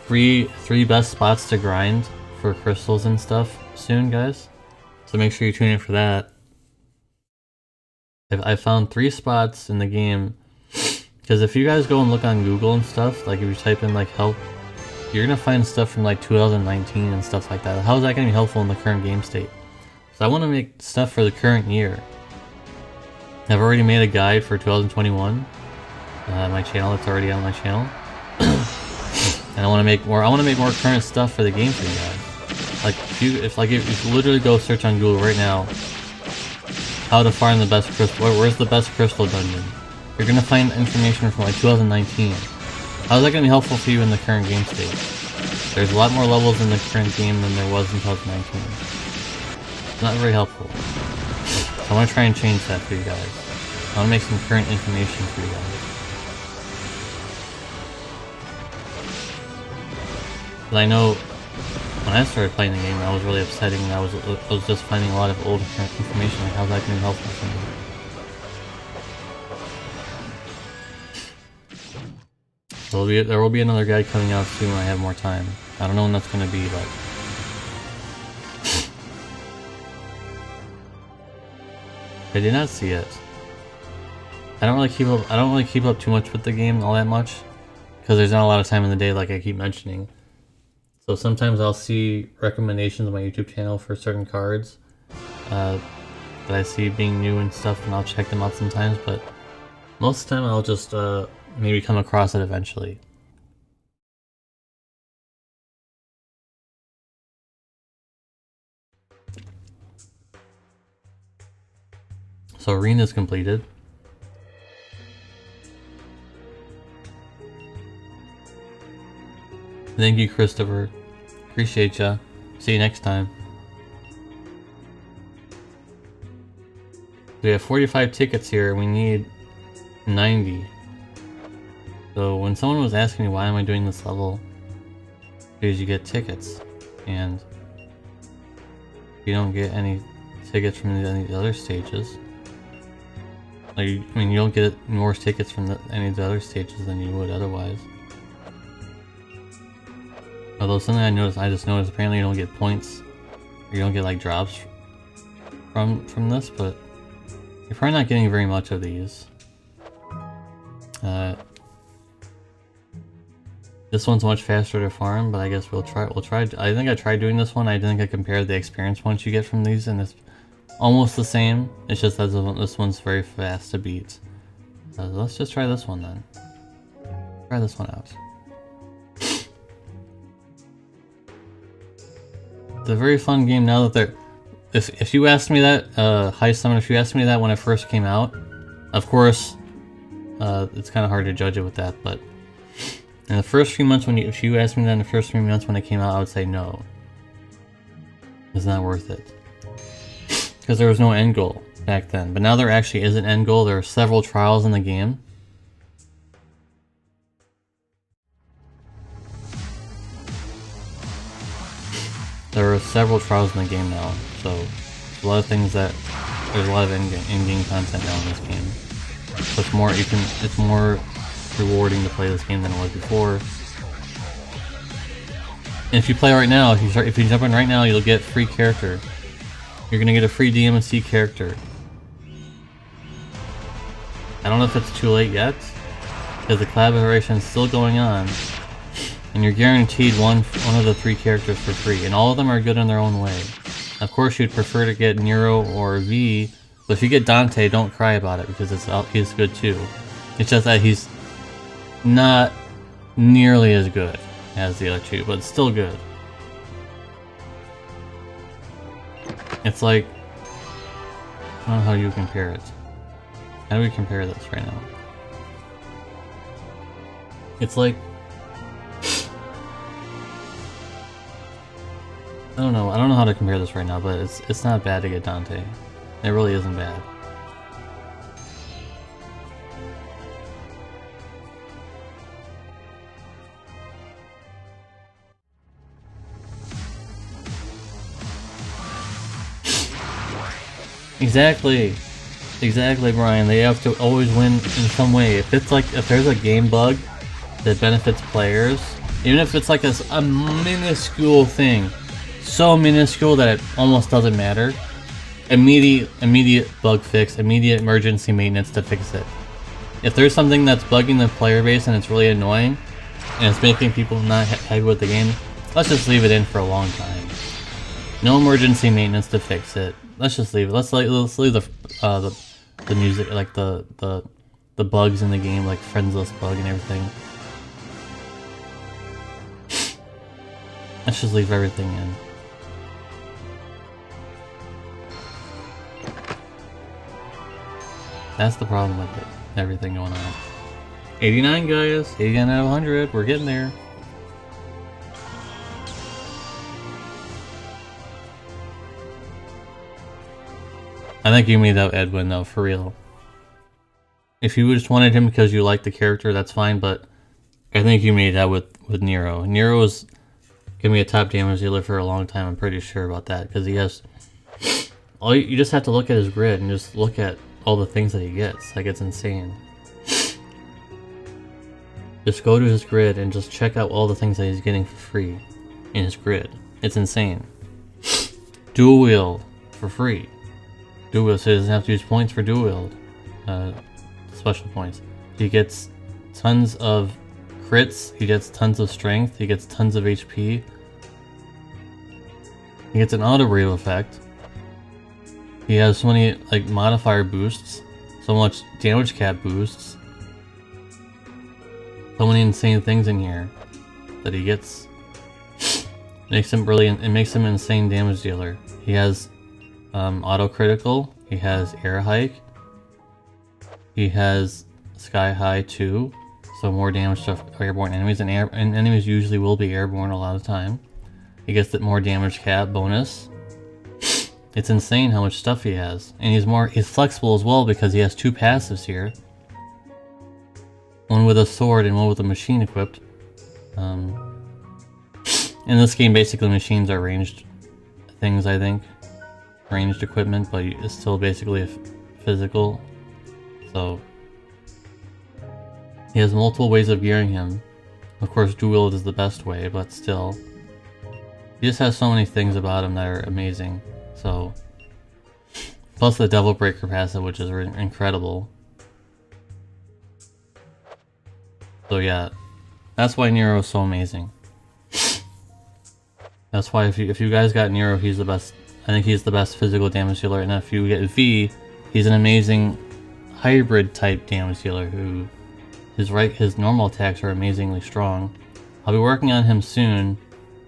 three best spots to grind for crystals and stuff soon, guys. So make sure you tune in for that. I found 3 spots in the game, because if you guys go and look on Google and stuff, like if you type in like help, you're gonna find stuff from like 2019 and stuff like that. How is that gonna be helpful in the current game state? So I want to make stuff for the current year. I've already made a guide for 2021. My channel, it's already on my channel. And I want to make more. I want to make more current stuff for the game for you guys. Like if you literally go search on Google right now, how to find the best crystal. Where's the best crystal dungeon? You're gonna find information from like 2019. How's that going to be helpful for you in the current game state? There's a lot more levels in the current game than there was in 2019. Not very helpful. So I want to try and change that for you guys. I want to make some current information for you guys. But I know when I started playing the game, I was really upsetting, and I was just finding a lot of old information. Like, how's that going to be helpful for me? So there will be another guide coming out soon when I have more time. I don't know when that's going to be, but I did not see it. I don't really keep up too much with the game all that much because there's not a lot of time in the day, like I keep mentioning. So sometimes I'll see recommendations on my YouTube channel for certain cards that I see being new and stuff, and I'll check them out sometimes, but most of the time I'll just maybe come across it eventually. So arena's completed. Thank you, Christopher. Appreciate ya. See you next time. We have 45 tickets here, and we need 90. So when someone was asking me why am I doing this level, because you get tickets, and you don't get any tickets from any of the other stages. Like, I mean, you don't get more tickets from any of the other stages than you would otherwise. Although something I just noticed, apparently you don't get points, or you don't get like drops from this, but you're probably not getting very much of these. This one's much faster to farm, but I guess we'll try. I think I tried doing this one. I think I compared the experience points you get from these, and it's almost the same. It's just that this one's very fast to beat. So let's just try this one then. Try this one out. It's a very fun game now that they're... If you asked me that, High Summon, if you asked me that when it first came out, of course, it's kind of hard to judge it with that, but in the first few months, if you asked me that in the first 3 months when it came out, I would say no. It's not worth it. Because there was no end goal back then. But now there actually is an end goal. There are several trials in the game. There are several trials in the game now. So, a lot of things that... There's a lot of in-game content now in this game. So it's more... It's more rewarding to play this game than it was before. And if you play right now, if you jump in right now, you'll get free character. You're gonna get a free DMC character. I don't know if it's too late yet, because the collaboration is still going on, and you're guaranteed one of the 3 characters for free, and all of them are good in their own way. Of course, you'd prefer to get Nero or V, but if you get Dante, don't cry about it because he's good too. It's just that he's not nearly as good as the other 2, but it's still good. It's like, I don't know how you compare it. How do we compare this right now? It's like, I don't know how to compare this right now, but it's not bad to get Dante. It really isn't bad. Exactly, Brian. They have to always win in some way. If there's a game bug that benefits players, even if it's like a minuscule thing, so minuscule that it almost doesn't matter, immediate bug fix, immediate emergency maintenance to fix it. If there's something that's bugging the player base and it's really annoying, and it's making people not happy with the game, let's just leave it in for a long time. No emergency maintenance to fix it. Let's just leave it. Let's leave the music, like the bugs in the game, like friendless bug and everything. Let's just leave everything in. That's the problem with it. Everything going on. 89 guys, 89 out of 100, we're getting there. I think you made out Edwin though, for real. If you just wanted him because you liked the character, that's fine, but I think you made that with Nero. Nero is gonna be a top damage dealer for a long time, I'm pretty sure about that, because he has... you just have to look at his grid and just look at all the things that he gets. Like, it's insane. Just go to his grid and just check out all the things that he's getting for free in his grid. It's insane. Dual wield for free. Dual wield, so he doesn't have to use points for dual wield. Special points. He gets tons of crits, he gets tons of strength, he gets tons of HP. He gets an auto rave effect. He has so many like modifier boosts, so much damage cap boosts. So many insane things in here that he gets. Makes him brilliant. It makes him an insane damage dealer. He has auto critical. He has air hike. He has sky high too, so more damage to airborne enemies, and enemies usually will be airborne a lot of the time. He gets that more damage cap bonus. It's insane how much stuff he has, and he's flexible as well because he has two passives here. One with a sword and one with a machine equipped. In this game, basically machines are ranged things, I think. Ranged equipment, but it's still basically physical. So, he has multiple ways of gearing him. Of course, dual wield is the best way, but still. He just has so many things about him that are amazing. So, plus the Devil Breaker passive, which is incredible. So yeah, that's why Nero is so amazing. That's why if you guys got Nero, he's the best. I think he's the best physical damage dealer. And if you get V, he's an amazing hybrid type damage dealer who his normal attacks are amazingly strong. I'll be working on him soon.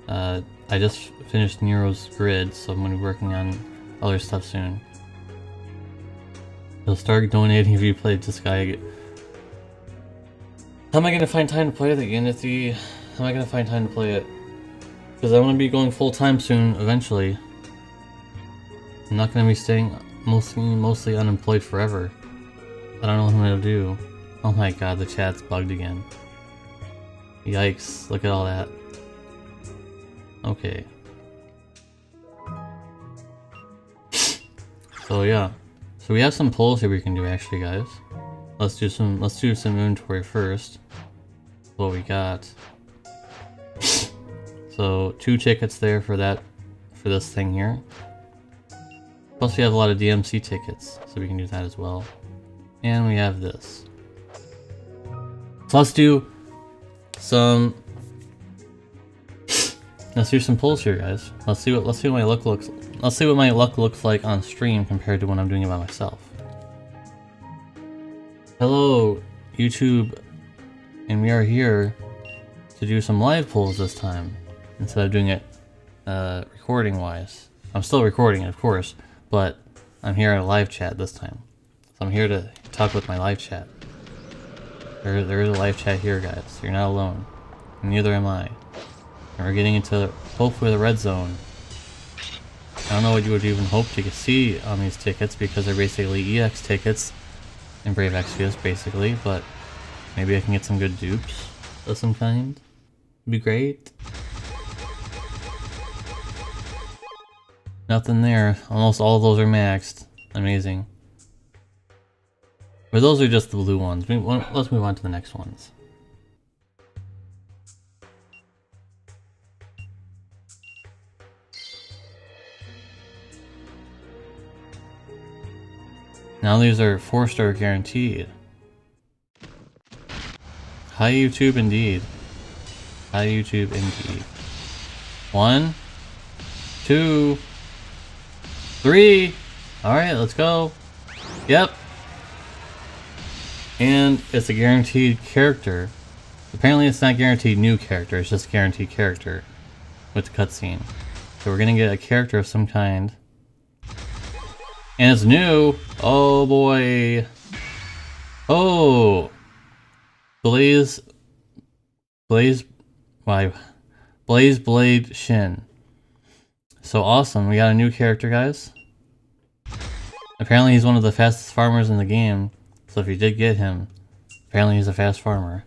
I just finished Nero's grid, so I'm going to be working on other stuff soon. He'll start donating if you play this guy. How am I going to find time to play the Unity? How am I going to find time to play it? Because I want to be going full time soon, eventually. I'm not going to be staying mostly unemployed forever. I don't know what I'm going to do. Oh my god, the chat's bugged again. Yikes, look at all that. Okay. So yeah. So we have some polls here we can do actually, guys. Let's do some inventory first. What we got. So 2 tickets there for this thing here. Plus we have a lot of DMC tickets, so we can do that as well. And we have this. So let's do some polls here, guys. Let's see what my luck looks like on stream compared to when I'm doing it by myself. Hello, YouTube, and we are here to do some live polls this time instead of doing it recording wise. I'm still recording it, of course, but I'm here in a live chat this time. So I'm here to talk with my live chat. There is a live chat here, guys. You're not alone. And neither am I. And we're getting into hopefully the red zone. I don't know what you would even hope to see on these tickets because they're basically EX tickets in Brave Exvius, basically, but maybe I can get some good dupes of some kind. It'd be great. Nothing there. Almost all of those are maxed. Amazing. But those are just the blue ones. Let's move on to the next ones. Now these are 4-star guaranteed. Hi YouTube indeed. Hi YouTube indeed. 1, 2, 3. Alright, let's go. Yep. And it's a guaranteed character. Apparently it's not guaranteed new character, it's just guaranteed character with the cutscene. So we're gonna get a character of some kind. And it's new! Oh boy! Oh! Blaze... Blaze... Why? Blaze Blade Shin. So awesome, we got a new character, guys. Apparently he's one of the fastest farmers in the game, so if you did get him, apparently he's a fast farmer.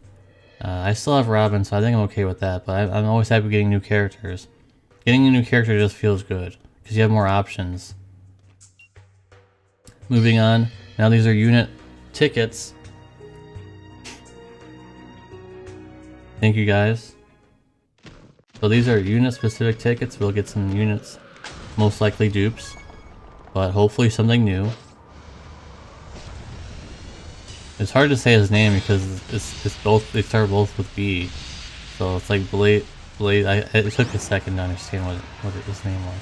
I still have Robin, so I think I'm okay with that, but I'm always happy getting new characters. Getting a new character just feels good, because you have more options. Moving on, now these are unit tickets. Thank you guys. So these are unit specific tickets, we'll get some units, most likely dupes, but hopefully something new. It's hard to say his name because it's both, they start both with B. So it's like Blade, it took a second to understand what his name was.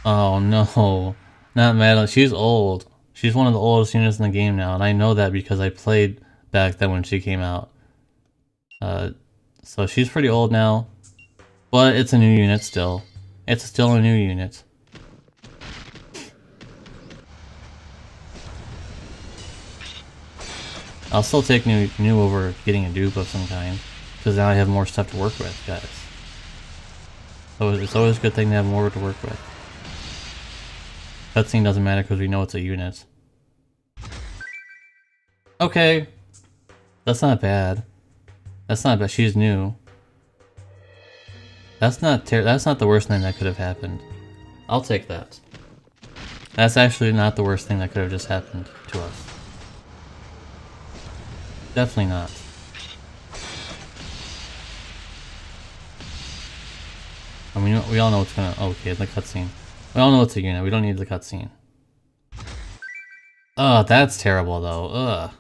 Oh no, not Madeline, she's old. She's one of the oldest units in the game now, and I know that because I played back then when she came out. So she's pretty old now, but it's a new unit still. It's still a new unit. I'll still take new over getting a dupe of some kind, because now I have more stuff to work with, guys. So it's always a good thing to have more to work with. Cutscene doesn't matter because we know it's a unit. Okay, that's not bad. That's not bad. She's new. That's not the worst thing that could have happened. I'll take that. That's actually not the worst thing that could have just happened to us. Definitely not. I mean, we all know what's gonna... Okay, the cutscene. We all know it's a unit. We don't need the cutscene. Ugh, that's terrible though. Ugh.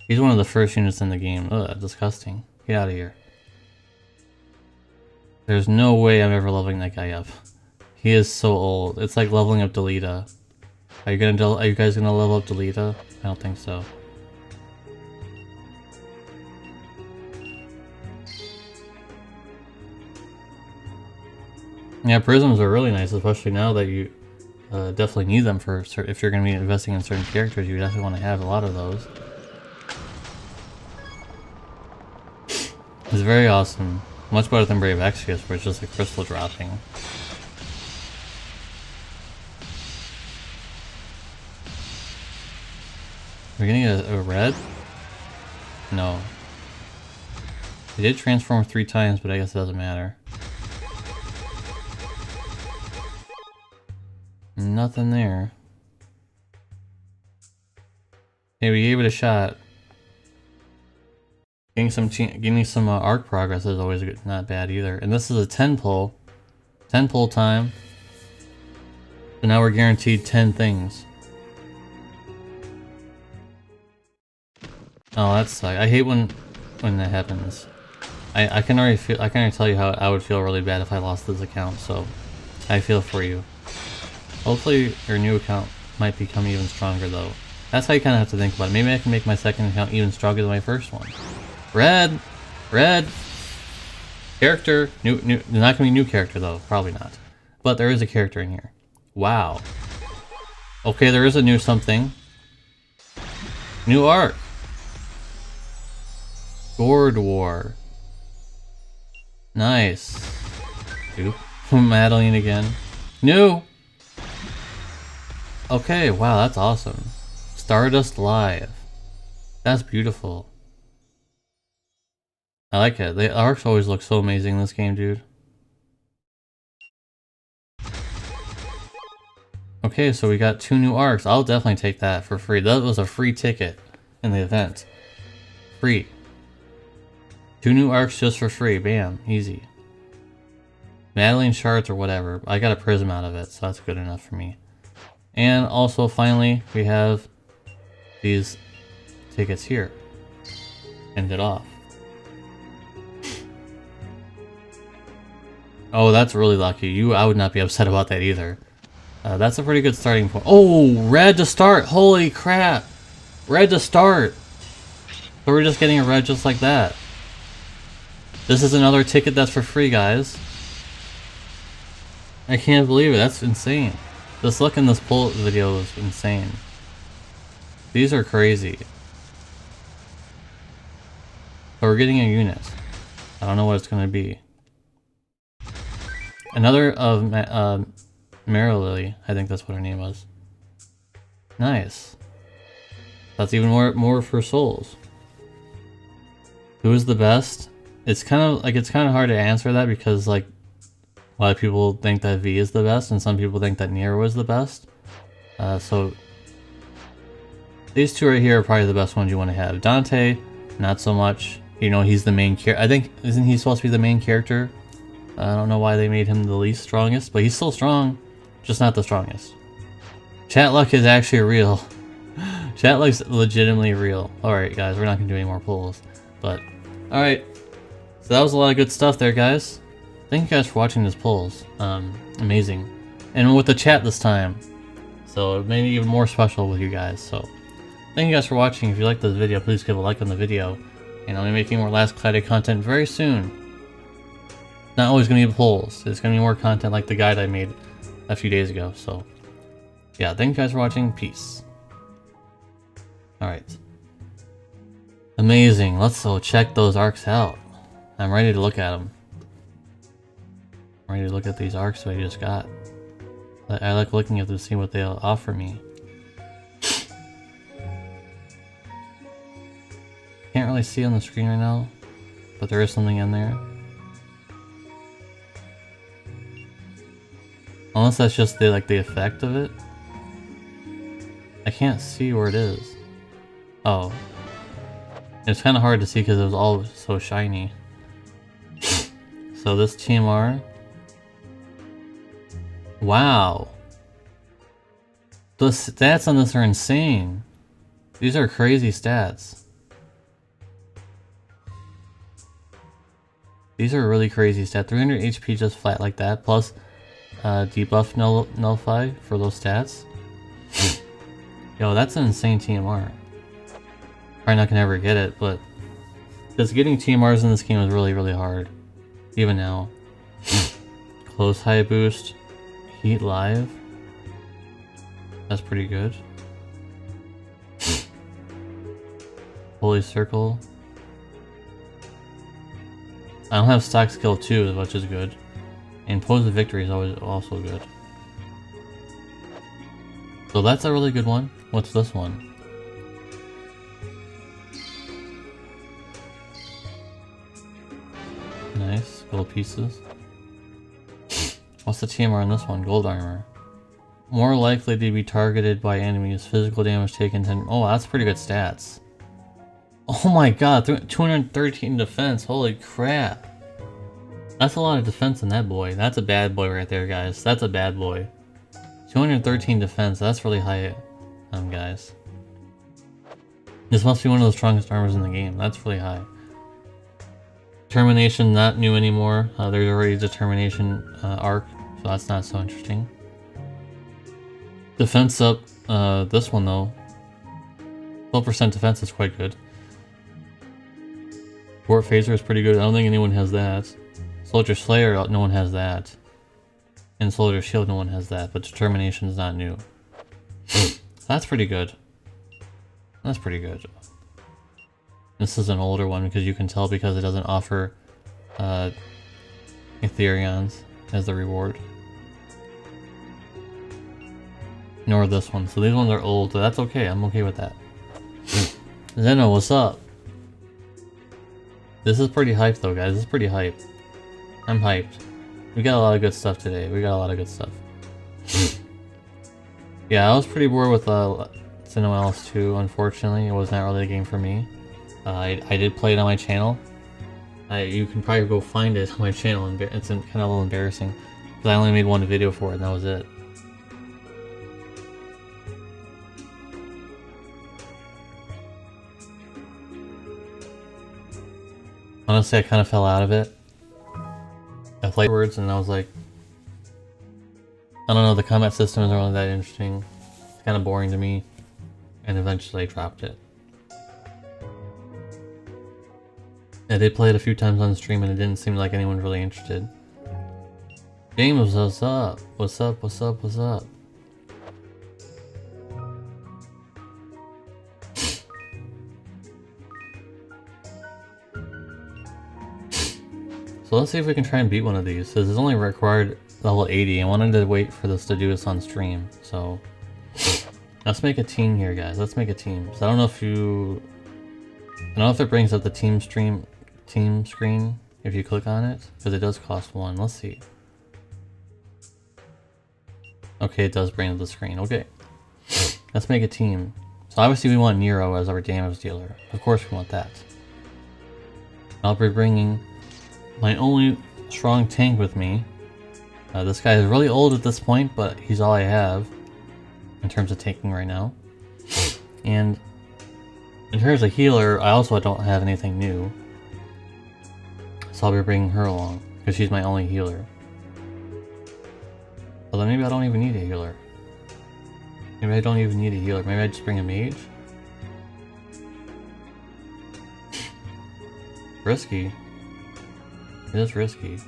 He's one of the first units in the game. Ugh, disgusting. Get out of here. There's no way I'm ever leveling that guy up. He is so old. It's like leveling up Delita. Are you guys gonna level up Delita? I don't think so. Yeah, prisms are really nice, especially now that you definitely need them for if you're going to be investing in certain characters. You definitely want to have a lot of those. It's very awesome. Much better than Brave Exvius, where it's just a crystal dropping. We're getting a red? No. It did transform 3 times, but I guess it doesn't matter. Nothing there. Hey, we gave it a shot. Getting some arc progress is always good, not bad either. And this is a 10 pull. 10 pull time. So now we're guaranteed 10 things. Oh, that sucks. I hate when that happens. I can already tell you how I would feel really bad if I lost this account, so I feel for you. Hopefully your new account might become even stronger though. That's how you kind of have to think about it. Maybe I can make my second account even stronger than my first one. Red! Red! Character! New, not gonna be new character though, probably not. But there is a character in here. Wow. Okay, there is a new something. New arc! Gourd War. Nice. Oop. Madeline again. New! Okay, wow, that's awesome. Stardust Live. That's beautiful. I like it. The arcs always look so amazing in this game, dude. Okay, so we got 2 new arcs. I'll definitely take that for free. That was a free ticket in the event. Free. 2 new arcs just for free. Bam. Easy. Madeline shards or whatever. I got a prism out of it, so that's good enough for me. And also, finally, we have these tickets here. End it off. Oh, that's really lucky. I would not be upset about that either. That's a pretty good starting point. Oh, red to start! Holy crap! Red to start! So we're just getting a red just like that. This is another ticket that's for free, guys. I can't believe it. That's insane. This look in this pull video is insane. These are crazy. But we're getting a unit. I don't know what it's gonna be. Another of Marilily, I think that's what her name was. Nice. That's even more for souls. Who is the best? It's kind of hard to answer that because like a lot of people think that V is the best and some people think that Nero is the best. So these two right here are probably the best ones you want to have. Dante, not so much. You know, he's the main character. I think, isn't he supposed to be the main character? I don't know why they made him the least strongest, but he's still strong, just not the strongest. Chat luck is actually real. Chat luck's legitimately real. Alright guys, we're not gonna do any more polls. But, alright. So that was a lot of good stuff there, guys. Thank you guys for watching these polls. Amazing. And with the chat this time. So it made it even more special with you guys. So, thank you guys for watching. If you liked this video, please give a like on the video. And I'll be making more Last Cloudia content very soon. Not always going to be polls. It's going to be more content like the guide I made a few days ago. So, yeah, thank you guys for watching. Peace. Alright. Amazing. Let's go check those arcs out. I'm ready to look at them. I'm ready to look at these arcs that I just got. I like looking at them to see what they'll offer me. Can't really see on the screen right now, but there is something in there. Unless that's just the the effect of it. I can't see where it is. Oh. It's kind of hard to see because it was all so shiny. So this TMR. Wow. The stats on this are insane. These are crazy stats. These are really crazy stats. 300 HP just flat like that, plus debuff nullify for those stats. Yo, that's an insane TMR. Probably not gonna ever get it, but because getting TMRs in this game is really, really hard. Even now. Close high boost. Heat live. That's pretty good. Holy circle. I don't have stock skill 2, which is good. And pose of victory is always also good. So that's a really good one. What's this one? Nice, gold pieces. What's the TMR on this one? Gold armor. More likely to be targeted by enemies. Physical damage taken 10. Oh, that's pretty good stats. Oh my god, 213 defense. Holy crap. That's a lot of defense in that boy. That's a bad boy right there, guys. That's a bad boy. 213 defense. That's really high, guys. This must be one of the strongest armors in the game. That's really high. Determination, not new anymore. There's already a determination arc, so that's not so interesting. Defense up. This one though. 12% defense is quite good. Thwart Phaser is pretty good. I don't think anyone has that. Soldier Slayer, no one has that. And Soldier Shield, no one has that. But Determination is not new. That's pretty good. That's pretty good. This is an older one because you can tell because it doesn't offer Ethereons as the reward. Nor this one. So these ones are old, so that's okay. I'm okay with that. Zeno, what's up? This is pretty hyped though, guys. This is pretty hyped. I'm hyped. We got a lot of good stuff today. We got a lot of good stuff. Yeah, I was pretty bored with Zeno LS2, unfortunately. It was not really a game for me. I did play it on my channel. You can probably go find it on my channel. It's kind of a little embarrassing. Because I only made one video for it and that was it. Honestly, I kind of fell out of it. I played words and I was like, I don't know, the combat system isn't really that interesting. It's kind of boring to me. And eventually I dropped it. I did play it a few times on stream and it didn't seem like anyone really interested. James, what's up? What's up? What's up? What's up? So let's see if we can try and beat one of these. This is only required level 80. I wanted to wait for this to do this on stream, so let's make a team here, guys. Let's make a team. So I don't know if it brings up the team screen if you click on it, because it does cost 1. Let's see. Okay, it does bring up the screen. Okay, let's make a team. So obviously we want Nero as our damage dealer. Of course we want that. I'll be bringing my only strong tank with me. This guy is really old at this point, but he's all I have in terms of tanking right now. And in terms of healer, I also don't have anything new. So I'll be bringing her along, because she's my only healer. Although maybe I don't even need a healer. Maybe I don't even need a healer. Maybe I just bring a mage? Risky. It is risky. So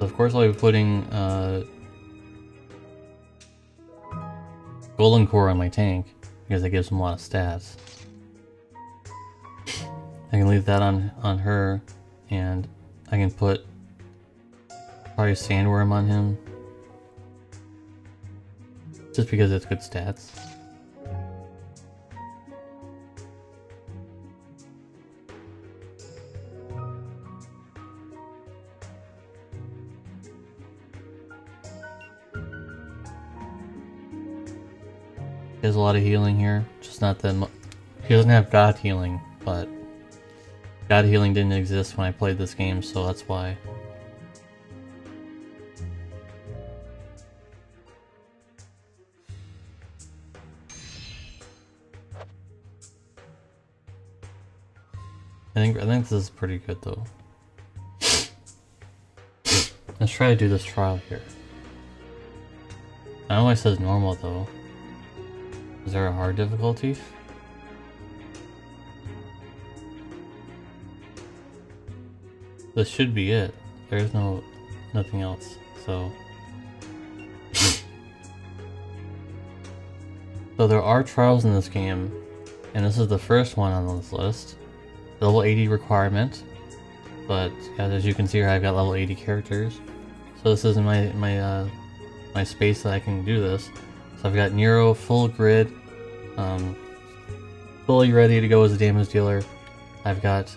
of course I'll be putting Golden Core on my tank, because it gives him a lot of stats. I can leave that on her, and I can put probably Sandworm on him, just because it's good stats. He has a lot of healing here, just not that much. He doesn't have God healing, but God healing didn't exist when I played this game, so that's why. I think this is pretty good though. Let's try to do this trial here. I know it says normal though. Is there a hard difficulty? This should be it. There's nothing else, so. So there are trials in this game, and this is the first one on this list. Level 80 requirement, but as you can see here, I've got level 80 characters. So this is my space that I can do this. So I've got Nero full grid, fully ready to go as a damage dealer. I've got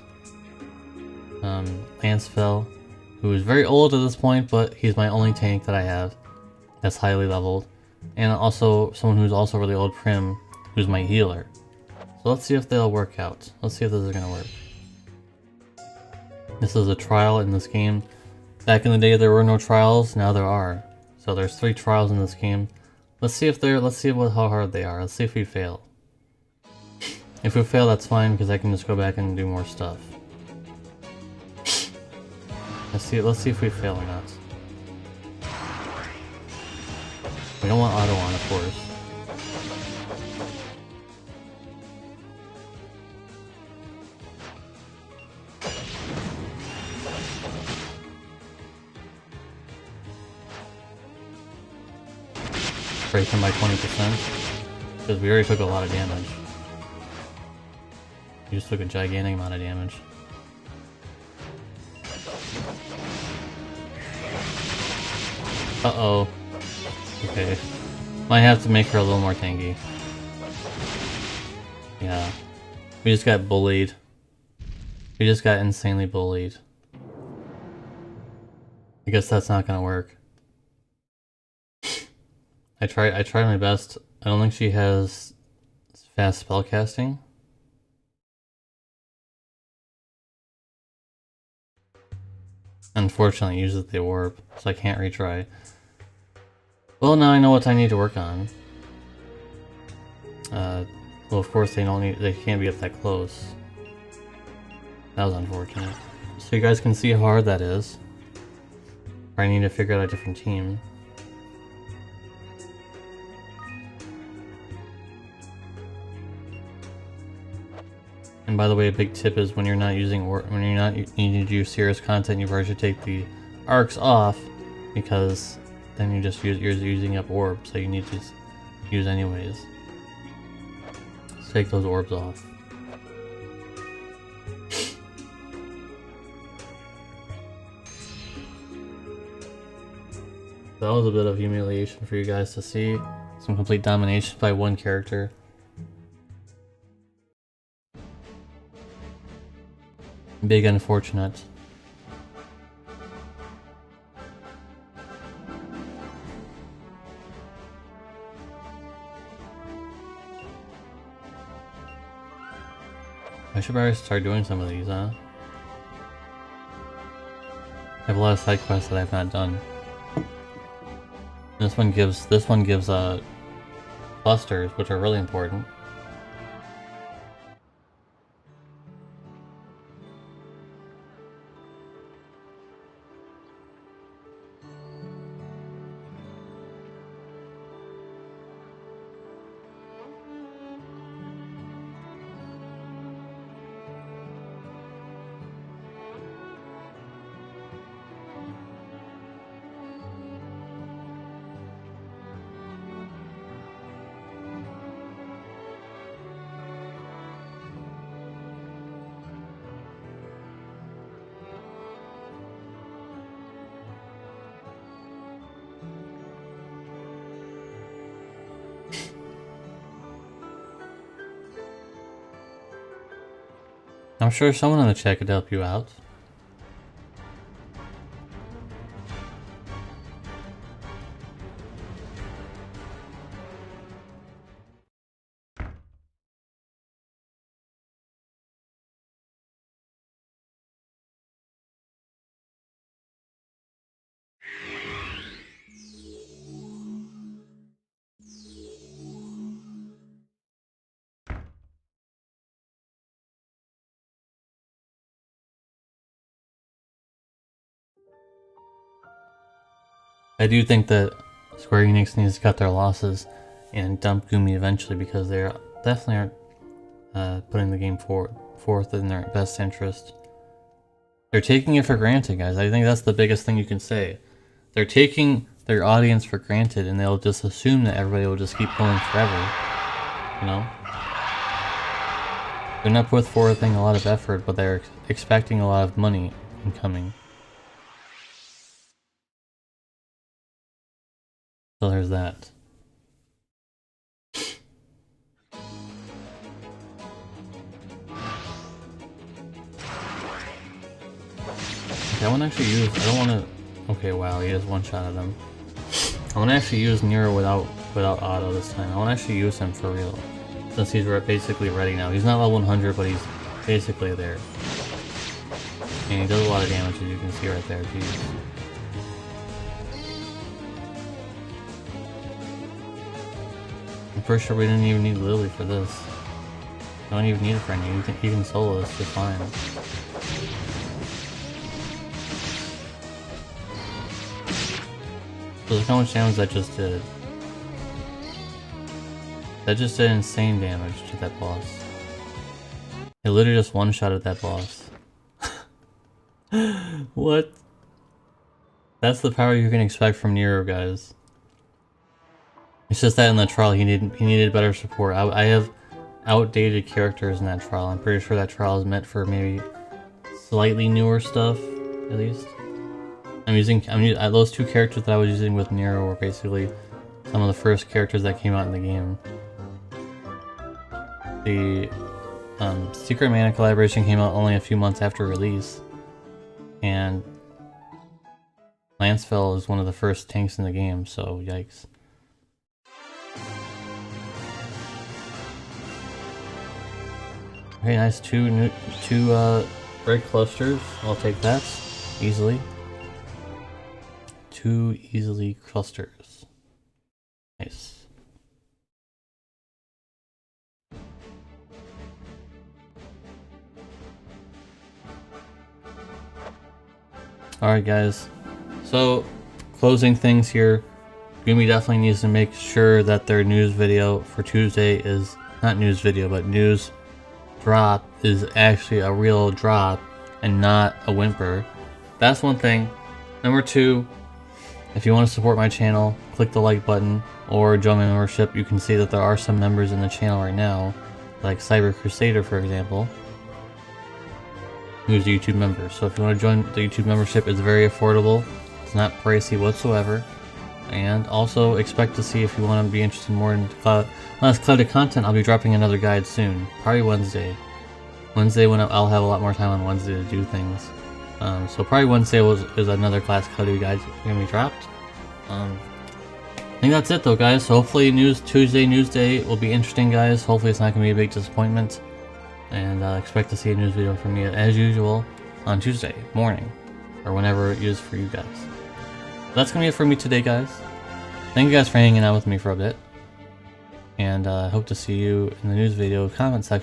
Lancefell, who is very old at this point, but he's my only tank that I have that's highly leveled. And also someone who's also really old, Prim, who's my healer. So let's see if they'll work out. Let's see if this is gonna work. This is a trial in this game. Back in the day there were no trials, now there are. So there's 3 trials in this game. Let's see how hard they are. Let's see if we fail. If we fail, that's fine, because I can just go back and do more stuff. Let's see if we fail or not. We don't want auto on, of course. Break him by 20%, because we already took a lot of damage. We just took a gigantic amount of damage. Uh-oh. Okay. Might have to make her a little more tanky. Yeah. We just got bullied. We just got insanely bullied. I guess that's not gonna work. I tried my best. I don't think she has fast spellcasting. Unfortunately, it uses the orb, so I can't retry. Well, now I know what I need to work on. Well, of course they can't be up that close. That was unfortunate. So you guys can see how hard that is. I need to figure out a different team. And by the way, a big tip is when you're not using needing to do serious content, you probably should take the arcs off, because then you're using up orbs that you need to use anyways. take those orbs off. That was a bit of humiliation for you guys to see. Some complete domination by one character. Big unfortunate. I should probably start doing some of these, huh? I have a lot of side quests that I've not done. This one gives clusters, which are really important. I'm sure someone in the chat could help you out. I do think that Square Enix needs to cut their losses and dump Gumi eventually, because they definitely aren't putting the game forth in their best interest. They're taking it for granted, guys. I think that's the biggest thing you can say. They're taking their audience for granted, and they'll just assume that everybody will just keep going forever. You know? They're not putting forth a lot of effort, but they're expecting a lot of money incoming. So there's that. Okay, I want to actually use. I don't want to. Okay, wow, he has one shot at him. I want to actually use Nero without auto this time. I want to actually use him for real, since he's basically ready now. He's not level 100, but he's basically there, and he does a lot of damage, as you can see right there. Jeez. I'm pretty sure we didn't even need Lily for this. I don't even need it for any. You can solo this just fine. So look how much damage that just did. That just did insane damage to that boss. It literally just one-shotted that boss. What? That's the power you can expect from Nero, guys. It's just that in the trial he needed better support. I have outdated characters in that trial. I'm pretty sure that trial is meant for maybe slightly newer stuff, at least. I'm using those two characters that I was using with Nero were basically some of the first characters that came out in the game. The Secret Mana collaboration came out only a few months after release, and Lancefell is one of the first tanks in the game, so yikes. Okay, nice, two red clusters. I'll take that easily. 2 easily clusters. Nice. Alright guys, so closing things here. Gumi definitely needs to make sure that their news video for Tuesday is not news video, but news drop is actually a real drop and not a whimper. That's one thing. Number 2, if you want to support my channel, click the like button or join my membership. You can see that there are some members in the channel right now like Cyber Crusader, for example, who's a YouTube member. So if you want to join the YouTube membership, it's very affordable. It's not pricey whatsoever. And also expect to see, if you want to be interested more in Cloudia content, I'll be dropping another guide soon, probably Wednesday. Wednesday, when I'll have a lot more time on Wednesday to do things. So probably Wednesday is another class Cloudia guide going to be dropped. I think that's it though, guys. So hopefully Tuesday news day will be interesting, guys. Hopefully it's not going to be a big disappointment. And expect to see a news video from me as usual on Tuesday morning, or whenever it is for you guys. That's going to be it for me today, guys. Thank you guys for hanging out with me for a bit. And I hope to see you in the news video comment section.